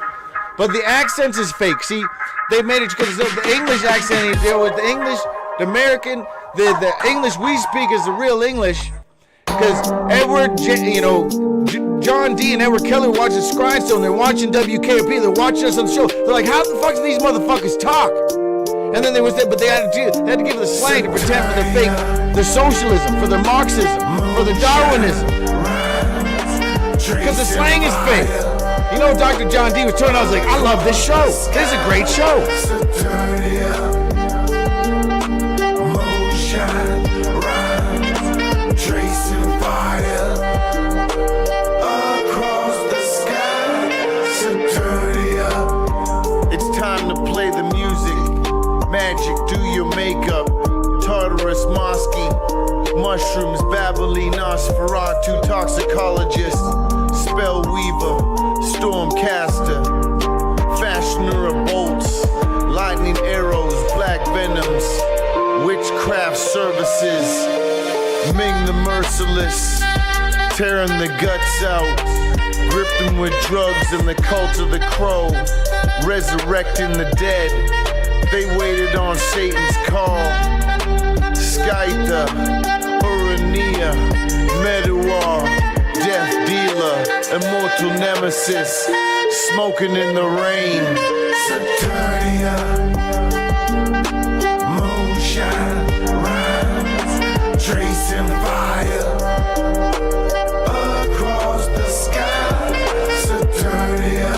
but the accent is fake. See, they made it because the English accent ain't deal with the English, the American, the English we speak is the real English. Because John D and Edward Keller watching Grindstone, they're watching WKRP, they're watching us on the show. They're like, how the fuck do these motherfuckers talk? And then but they had to give the slang to pretend for their fake, their socialism, for their Marxism, for their Darwinism. Because the slang is fake. You know, Dr. John D was turning out, I was like, I love this show. This is a great show. Magic, do your makeup. Tartarus, Mosky, mushrooms, Babylon, Nosferatu, toxicologist, spell weaver, stormcaster, fashioner of bolts, lightning arrows, black venoms, witchcraft services, Ming the merciless, tearing the guts out, grip them with drugs and the cult of the crow, resurrecting the dead. They waited on Satan's call. Skytha, Urania, Meduar, death dealer, immortal nemesis, smoking in the rain. Saturnia, moonshine, rhymes, tracing fire across the sky. Saturnia,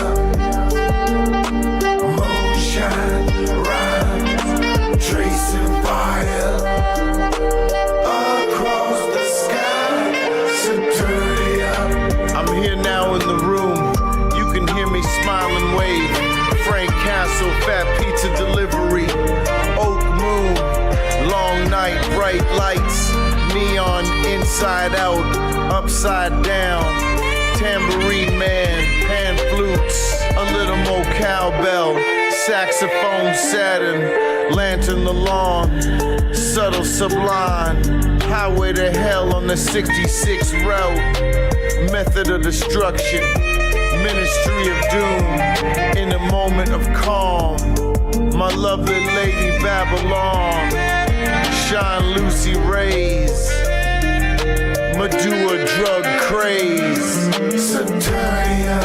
moonshine, rhymes, tracing fire across the sky. Saturnia. I'm here now in the room. You can hear me smile and wave. Frank Castle, fat pizza delivery. Oak moon, long night, bright lights. Neon inside out, upside down. Tambourine man, pan flutes. A little more cowbell. Saxophone Saturn, lantern the lawn. Subtle sublime. Highway to hell on the 66 route. Method of destruction. Ministry of doom. In a moment of calm. My lovely lady Babylon. Shine Lucy rays. Medulla drug craze. Saturnia,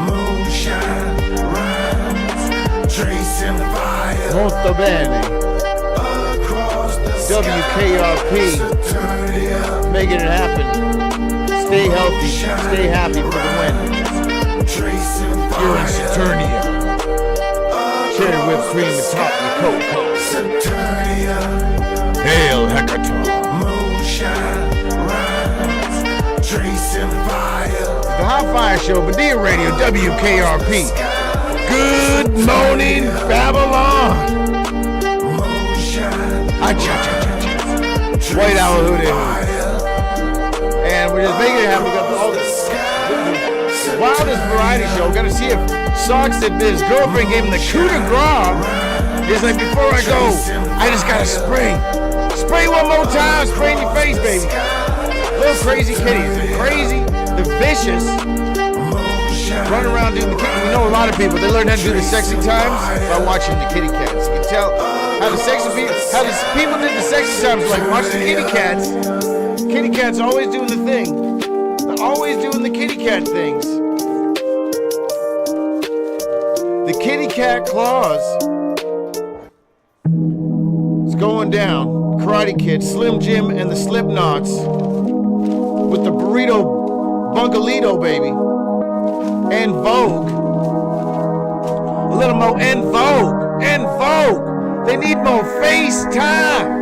moonshine, rhymes, tracing fire Molto bene. across the sky. WKRP. Saturnia, Making it happen. Stay healthy. Stay happy for the win. tracing You're in fire Saturnia. Cherry whipped cream atop your coat. Saturnia, Hail Hector. moonshine, rhymes, tracing fire The Hot Fire Show, Badia Radio, WKRP. Good morning, Babylon. moonshine, Acha-cha-cha-cha. White Owl Hoodoo. And we're just making it happen. We got all this wildest variety show. We're gonna see if Socks that his girlfriend gave him the coup de grace. He's like, before I go, I just gotta spray. Spray one more time, spray in your face, baby. Little crazy kitties. They're crazy, they're vicious. Run around doing the kitty. We know a lot of people, they learn how to do the sexy times by watching the kitty cats. You can tell how the people did the sexy times, like watch the kitty cats. Kitty cats always doing the thing. They're always doing the kitty cat things. The kitty cat claws. It's going down. Karate Kid, Slim Jim, and the Slipknots with the burrito bungalito, baby. And Vogue. A little more En Vogue. En Vogue. They need more FaceTime.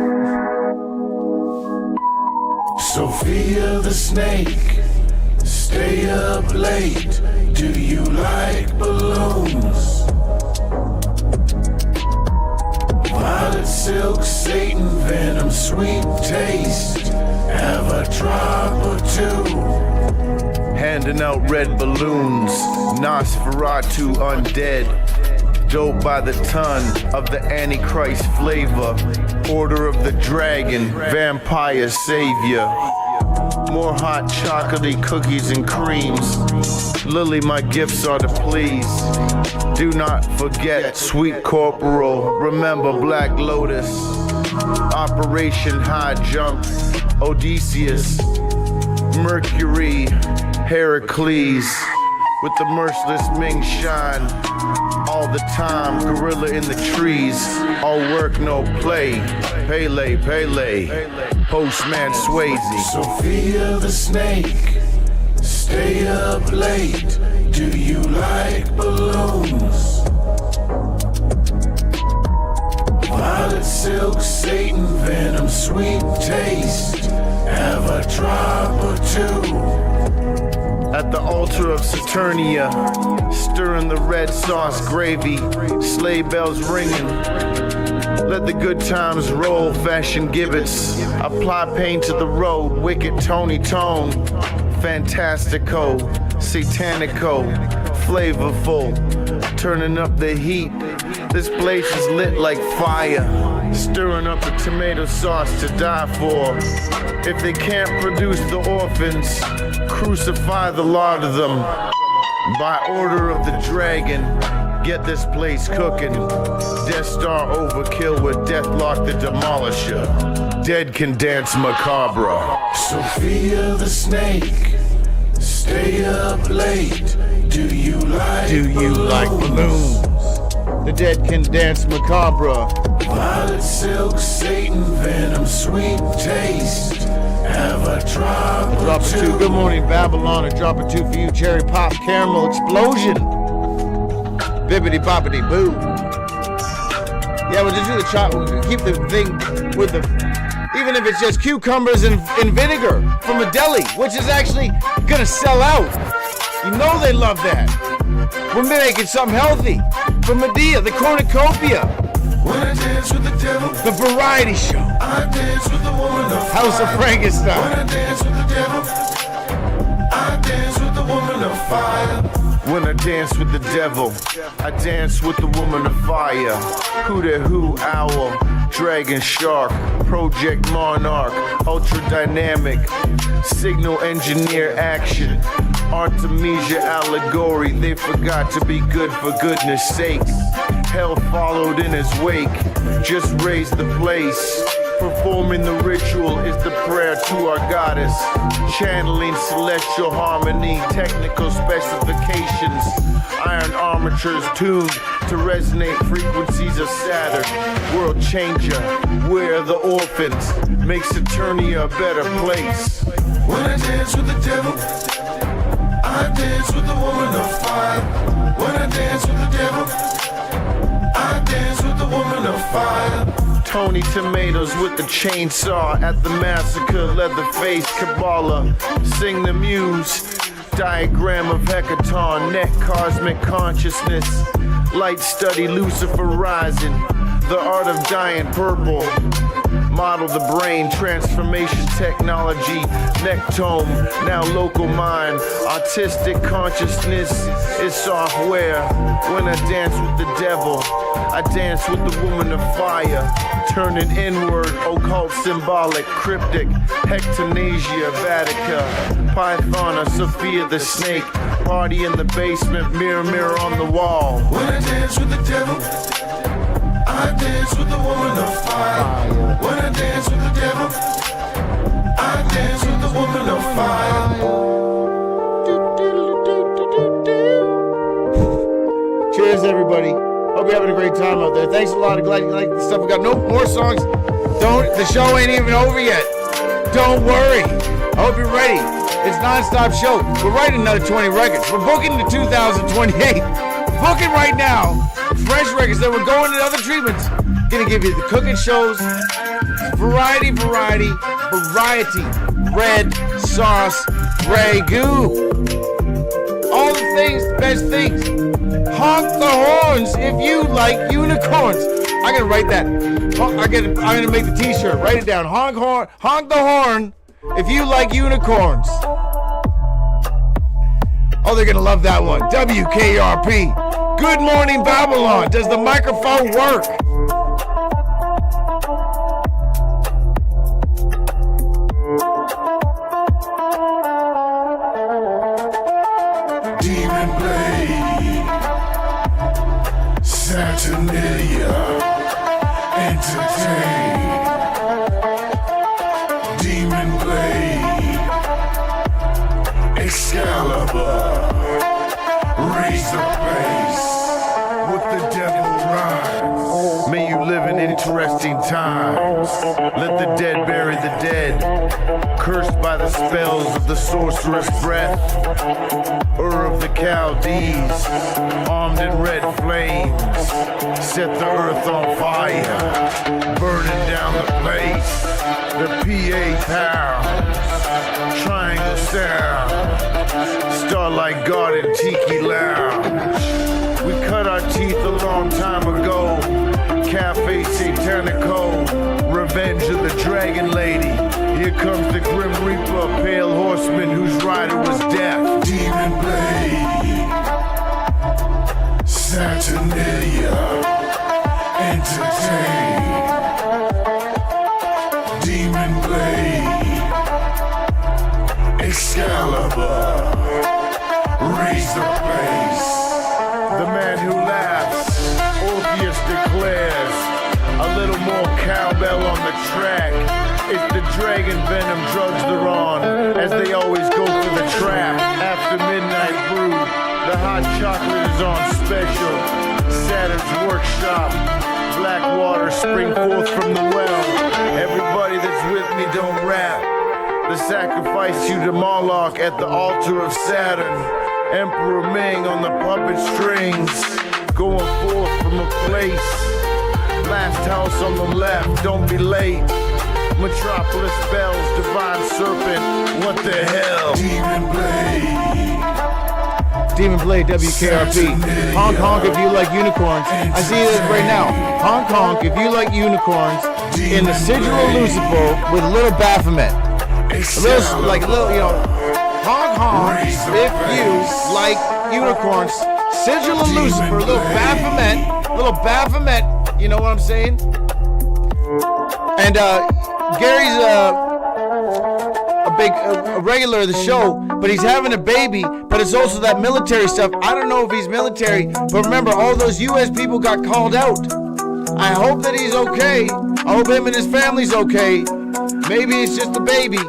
Sophia the snake, stay up late. Do you like balloons? Violet silk, Satan venom, sweet taste. Have a drop or two. Handing out red balloons, Nosferatu undead. Dope by the ton of the Antichrist flavor. Order of the Dragon, vampire savior. More hot chocolatey cookies and creams. Lily, my gifts are to please. Do not forget Sweet Corporal. Remember Black Lotus. Operation High Jump. Odysseus. Mercury. Heracles. With the merciless Ming shine. All the time, gorilla in the trees. All work, no play. Pele, Pele. Postman Swayze. Sophia the snake, stay up late. Do you like balloons? Violet silk, Satan venom, sweet taste. Have a drop or two. At the altar of Saturnia, stirring the red red sauce gravy, sleigh bells ringing. Let the good times roll, fashion gibbets. Apply paint to the road, wicked Tony Tone. Fantastico, Satanico, flavorful, turning up the heat. This place is lit like fire, stirring up the tomato sauce to die for. If they can't produce the orphans, crucify the lot of them. By order of the dragon, get this place cooking. Death Star overkill with Deathlock the Demolisher. Dead can dance macabre. Sophia the snake, stay up late. Do you like balloons? The dead can dance macabre. Violet silk, Satan venom, sweet taste. Have a drop Drop a two. Good morning, Babylon. A drop a two for you. Cherry pop caramel explosion. Bibbity boppity boo. Yeah, we'll just do the chop. We'll keep the thing with the, even if it's just cucumbers and vinegar from a deli, which is actually gonna sell out. You know they love that. We're making something healthy. From Medea, the cornucopia. When I dance with the devil, The variety show. I dance with the woman of fire. House of When Frankenstein. I dance with the devil, I dance with the woman of fire. When I dance with the devil, I dance with the woman of fire. Who the who owl, dragon shark, project monarch, ultra dynamic, signal engineer action, Artemisia allegory. They forgot to be good for goodness sakes. Hell followed in his wake, just raise the place. Performing the ritual is the prayer to our goddess. Channeling celestial harmony, technical specifications. Iron armatures tuned to resonate frequencies of Saturn. World changer, we're the orphans. Makes Eternia a better place. When I dance with the devil, I dance with the woman of fire. When I dance with the devil, I dance with the woman of fire. Tony Tomatoes with the chainsaw at the massacre. Leatherface Kabbalah, sing the muse. Diagram of Hecaton, net cosmic consciousness. Light study Lucifer rising. The art of dying purple. Model the brain, transformation technology. Nectome, now local mind. Artistic consciousness is software. When I dance with the devil, I dance with the woman of fire. Turning inward, occult, symbolic, cryptic. Hectanasia, Vatica. Pythona, Sophia the snake. Party in the basement, mirror, mirror on the wall. When I dance with the devil, I dance with the woman of fire. When I dance with the devil, I dance with the woman of fire. Cheers, everybody. Hope you're having a great time out there. Thanks a lot. I'm glad you like the stuff. We got no more songs. The show ain't even over yet. Don't worry. I hope you're ready. It's non-stop show. We're writing another 20 records. We're booking to 2028. Booking right now. Fresh records. Then we're going to other treatments. Gonna give you the cooking shows. Variety. Red sauce, ragu. All the things, the best things. Honk the horns if you like unicorns. I'm gonna write that. I'm gonna make the t-shirt. Write it down. Honk the horn if you like unicorns. Oh, they're gonna love that one. WKRP. Good morning, Babylon. Does the microphone work? Demon Blade, Saturnalia, entertain. Demon Blade, Excalibur, raise the bass with the devil rhymes. May you live in interesting times. Let the dead bury the dead. Cursed by the spells of the sorceress breath. Of the Chaldees, armed in red flames. Set the earth on fire. Burning down the place. The PA pounds. Triangle sound. Starlight Garden Tiki Lounge. We our teeth a long time ago. Cafe Satanico, revenge of the dragon lady. Here comes the grim reaper, pale horseman whose rider was death. Demon Blade, Saturnalia, entertain. Demon Blade, Excalibur, raise the place. The man who laughs, Orpheus declares, a little more cowbell on the track. It's the dragon venom drugs they're on, as they always go for the trap. After midnight brew, the hot chocolate is on special. Saturn's workshop, black water spring forth from the well. Everybody that's with me don't rap. The sacrifice you to Moloch at the altar of Saturn. Emperor Ming on the puppet strings, going forth from a place. Last house on the left, don't be late. Metropolis bells, divine serpent, what the hell? Demon Blade, Demon Blade, WKRP. Honk honk if you like unicorns. I see this right now. Honk honk if you like unicorns in the sigil of Lucifer with a little Baphomet. A little, like a little, you know. Honk honk if you like unicorns. Sigil of Lucifer, a little Baphomet. You know what I'm saying? And Gary's a regular of the show, but he's having a baby, but it's also that military stuff. I don't know if he's military, but remember, all those U.S. people got called out. I hope that he's okay. I hope him and his family's okay. Maybe it's just a baby.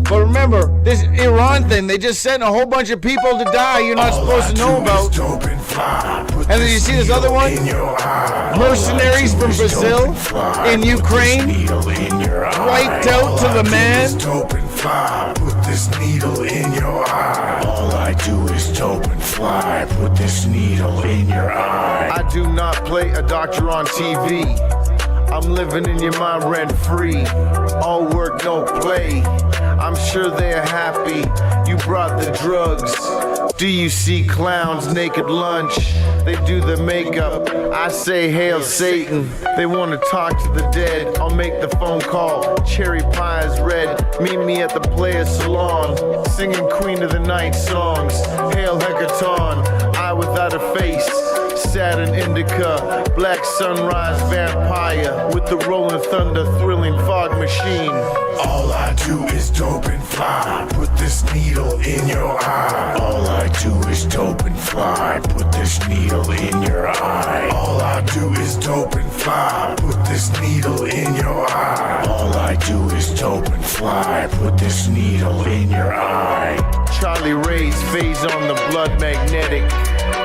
But remember, this Iran thing, they just sent a whole bunch of people to die you're not supposed to know about. And then you see this other one? Mercenaries from Brazil in Ukraine, wiped out to the man. Put this needle in your eye. All I do is dope and fly. Put this needle in your eye. I do not play a doctor on TV. I'm living in your mind rent free. All work, no play. I'm sure they're happy you brought the drugs. Do you see clowns naked lunch? They do the makeup. I say hail Satan. They want to talk to the dead. I'll make the phone call. Cherry pie is red. Meet me at the Players Salon, singing Queen of the Night songs. Hail Hecaton, I without a face. Saturn Indica, Black Sunrise Vampire with the Rolling Thunder thrilling fog machine. All I do is dope and fly. Put this needle in your eye. All I do is dope and fly. Put this needle in your eye. All I do is dope and fly. Put this needle in your eye. All I do is dope and fly. Put this needle in your eye. Charlie Ray's phase on the blood magnetic.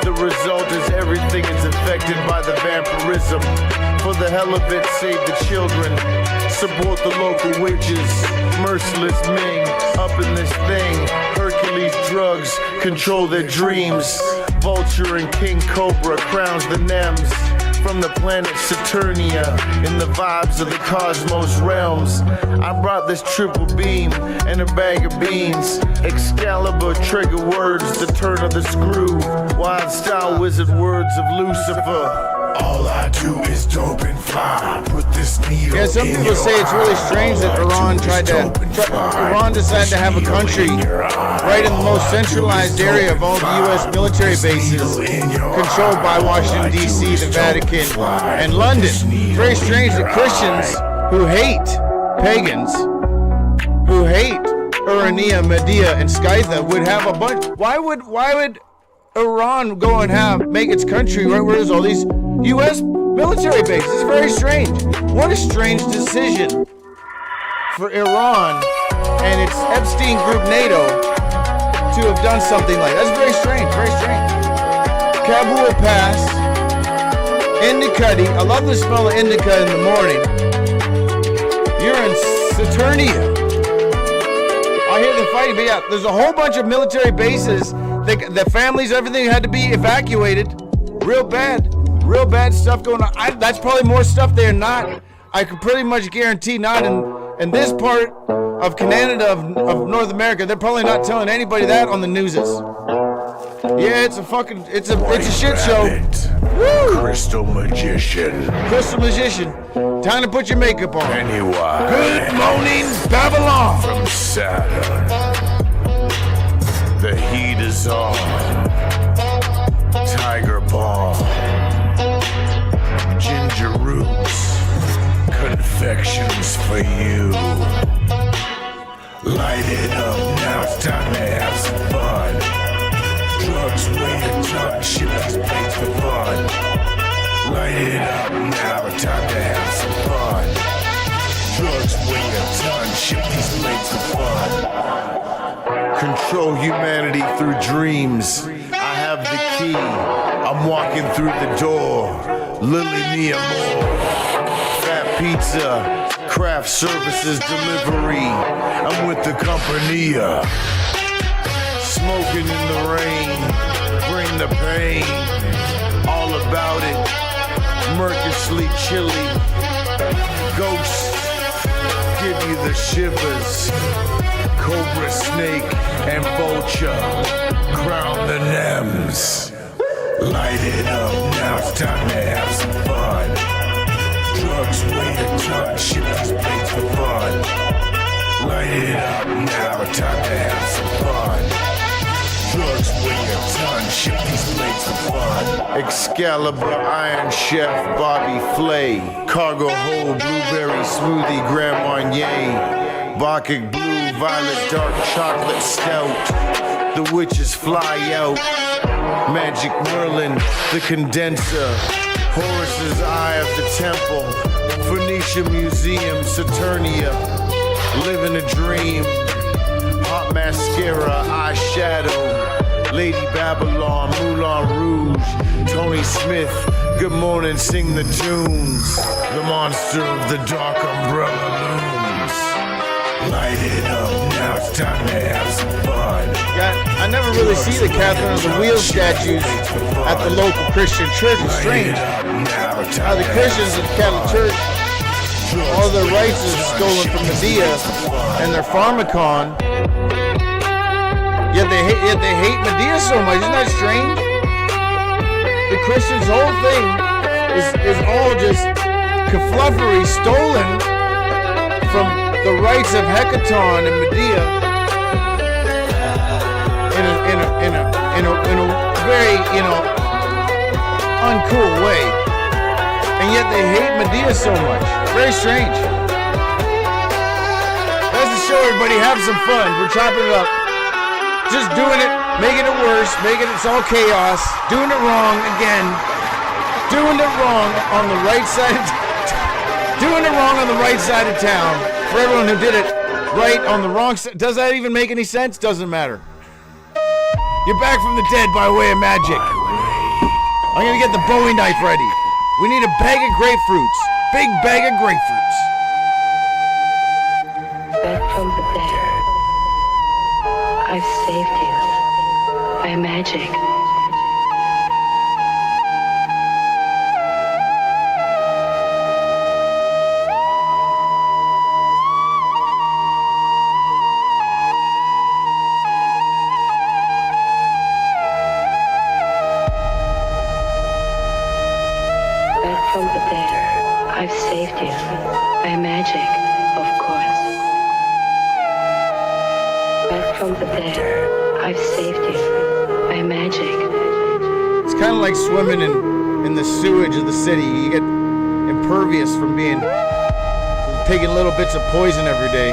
The result is everything is affected by the vampirism. For the hell of it, save the children. Support the local witches. Merciless Ming, up in this thing. Hercules drugs control their dreams. Vulture and King Cobra crowns the Nems. From the planet Saturnia, in the vibes of the cosmos realms. I brought this triple beam and a bag of beans. Excalibur trigger words, the turn of the screw. Wild style wizard words of Lucifer. All I do is dope and fly. Put this needle Yeah, some people say it's really strange that Iran Iran decided to have a country right in the most centralized area of all the U.S. military bases, controlled by Washington, D.C., the Vatican, and London. Very strange that Christians who hate pagans, who hate Urania, Medea, and Scytha would have a bunch. Why would Iran go and make its country right where there's all these U.S. military bases? It's very strange. What a strange decision for Iran and its Epstein Group NATO to have done something like that. That's very strange, very strange. Kabul Pass, indica. I love the smell of indica in the morning. You're in Saturnia. I hear the fighting, but yeah, there's a whole bunch of military bases. The families, everything had to be evacuated. Real bad stuff going on. That's probably more stuff there. Not, I can pretty much guarantee, not in this part of Canada, of North America. They're probably not telling anybody that on the newses. Yeah, it's a shit show. Woo! Crystal magician. Crystal magician. Time to put your makeup on. Pennywise. Good morning, Babylon. From Saturn. The heat is on. Tiger Balm. Ginger roots. Confections for you. Light it up, now it's time to have some fun. Drugs weigh a ton, shit these plates for fun. Light it up, now it's time to have some fun. Drugs weigh a ton, shit these plates for fun. Control humanity through dreams. I have the key. I'm walking through the door. Lily me more. Fat pizza. Craft services delivery. I'm with the company. Smoking in the rain. Bring the pain. All about it. Murkishly chilly. Ghosts give you the shivers. Cobra, snake, and vulture. Crown the Nems. Light it up, now it's time to have some fun. Drugs weigh a ton, shit these plates for fun. Light it up, now it's time to have some fun. Drugs weigh a ton, shit these plates for fun. Excalibur, Iron Chef, Bobby Flay. Cargo Hold, Blueberry Smoothie, Grand Marnier. Bacchic Blue, Violet Dark Chocolate Stout. The witches fly out. Magic Merlin, the condenser. Horus's Eye of the Temple. Phoenicia Museum, Saturnia. Living a dream. Hot mascara, eyeshadow. Lady Babylon, Moulin Rouge. Tony Smith, good morning, sing the tunes. The monster of the dark umbrella looms. Light it up, now it's time to have some fun. I never really see the Catherine of the Wheel statues at the local Christian church. It's strange. How the Christians at the Catholic Church, all their rights is stolen from Medea and their pharmacon. Yet they hate Medea so much. Isn't that strange? The Christians' whole thing is all just cafluffery stolen from the rights of Hecaton and Medea in a very, uncool way. And yet they hate Medea so much. Very strange. That's the show, everybody. Have some fun. We're chopping it up. Just doing it, making it worse, it's all chaos, doing it wrong again, doing it wrong on the right side of town. For everyone who did it right on the wrong side. Does that even make any sense? Doesn't matter. You're back from the dead by way of magic. I'm gonna get the Bowie knife ready. We need a bag of grapefruits. Big bag of grapefruits. Back from the dead. I've saved you by magic. Back from the dead. I've saved you by magic, of course. Back from the dead, I've saved you by magic. It's kind of like swimming in the sewage of the city. You get impervious from taking little bits of poison every day.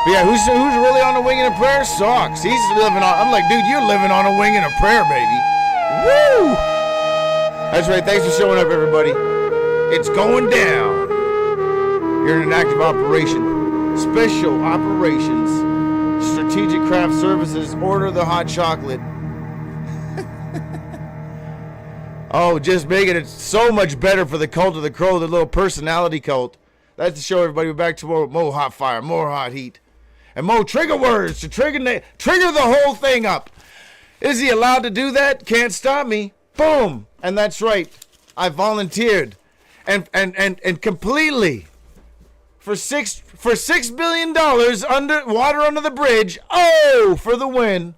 But yeah, who's really on a wing and a prayer? Socks. He's living on. I'm like, dude, you're living on a wing and a prayer, baby. Woo! That's right. Thanks for showing up, everybody. It's going down. You're in an active operation. Special operations. Strategic Craft Services, order the hot chocolate. Oh, just making it so much better for the cult of the crow, the little personality cult. That's the show, everybody. We're back tomorrow with more hot fire, more hot heat, and more trigger words to trigger the whole thing up. Is he allowed to do that? Can't stop me. Boom. And that's right. I volunteered, and completely. For $6 billion water under the bridge. Oh, for the win.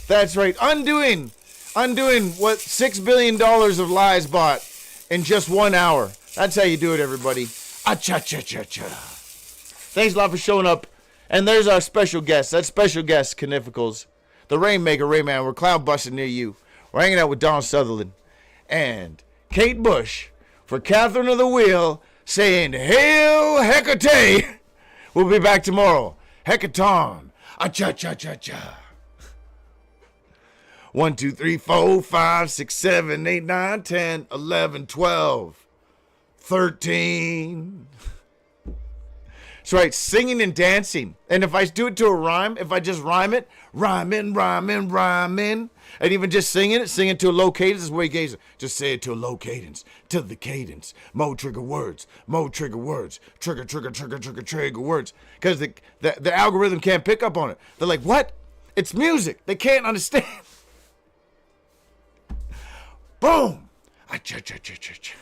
That's right. Undoing what $6 billion of lies bought in just 1 hour. That's how you do it, everybody. Ah-cha-cha-cha-cha. Thanks a lot for showing up. And there's our special guest. That special guest, Canificals. The Rainmaker, Rayman. We're cloud busting near you. We're hanging out with Don Sutherland. And Kate Bush for Catherine of the Wheel saying, Hail Hecate. We'll be back tomorrow. Hecaton. Ah-cha-cha-cha-cha. 1, 2, 3, 4, 5, 6, 7, 8, 9, 10, 11, 12, 13. That's right, singing and dancing. And if I do it to a rhyme, if I just rhyme it, rhyming, and even just sing it to a low cadence, is where he goes. Just say it to a low cadence, to the cadence. Mo trigger words, trigger words. Because the algorithm can't pick up on it. They're like, what? It's music. They can't understand. Boom. Ah-cha-cha-cha-cha-cha.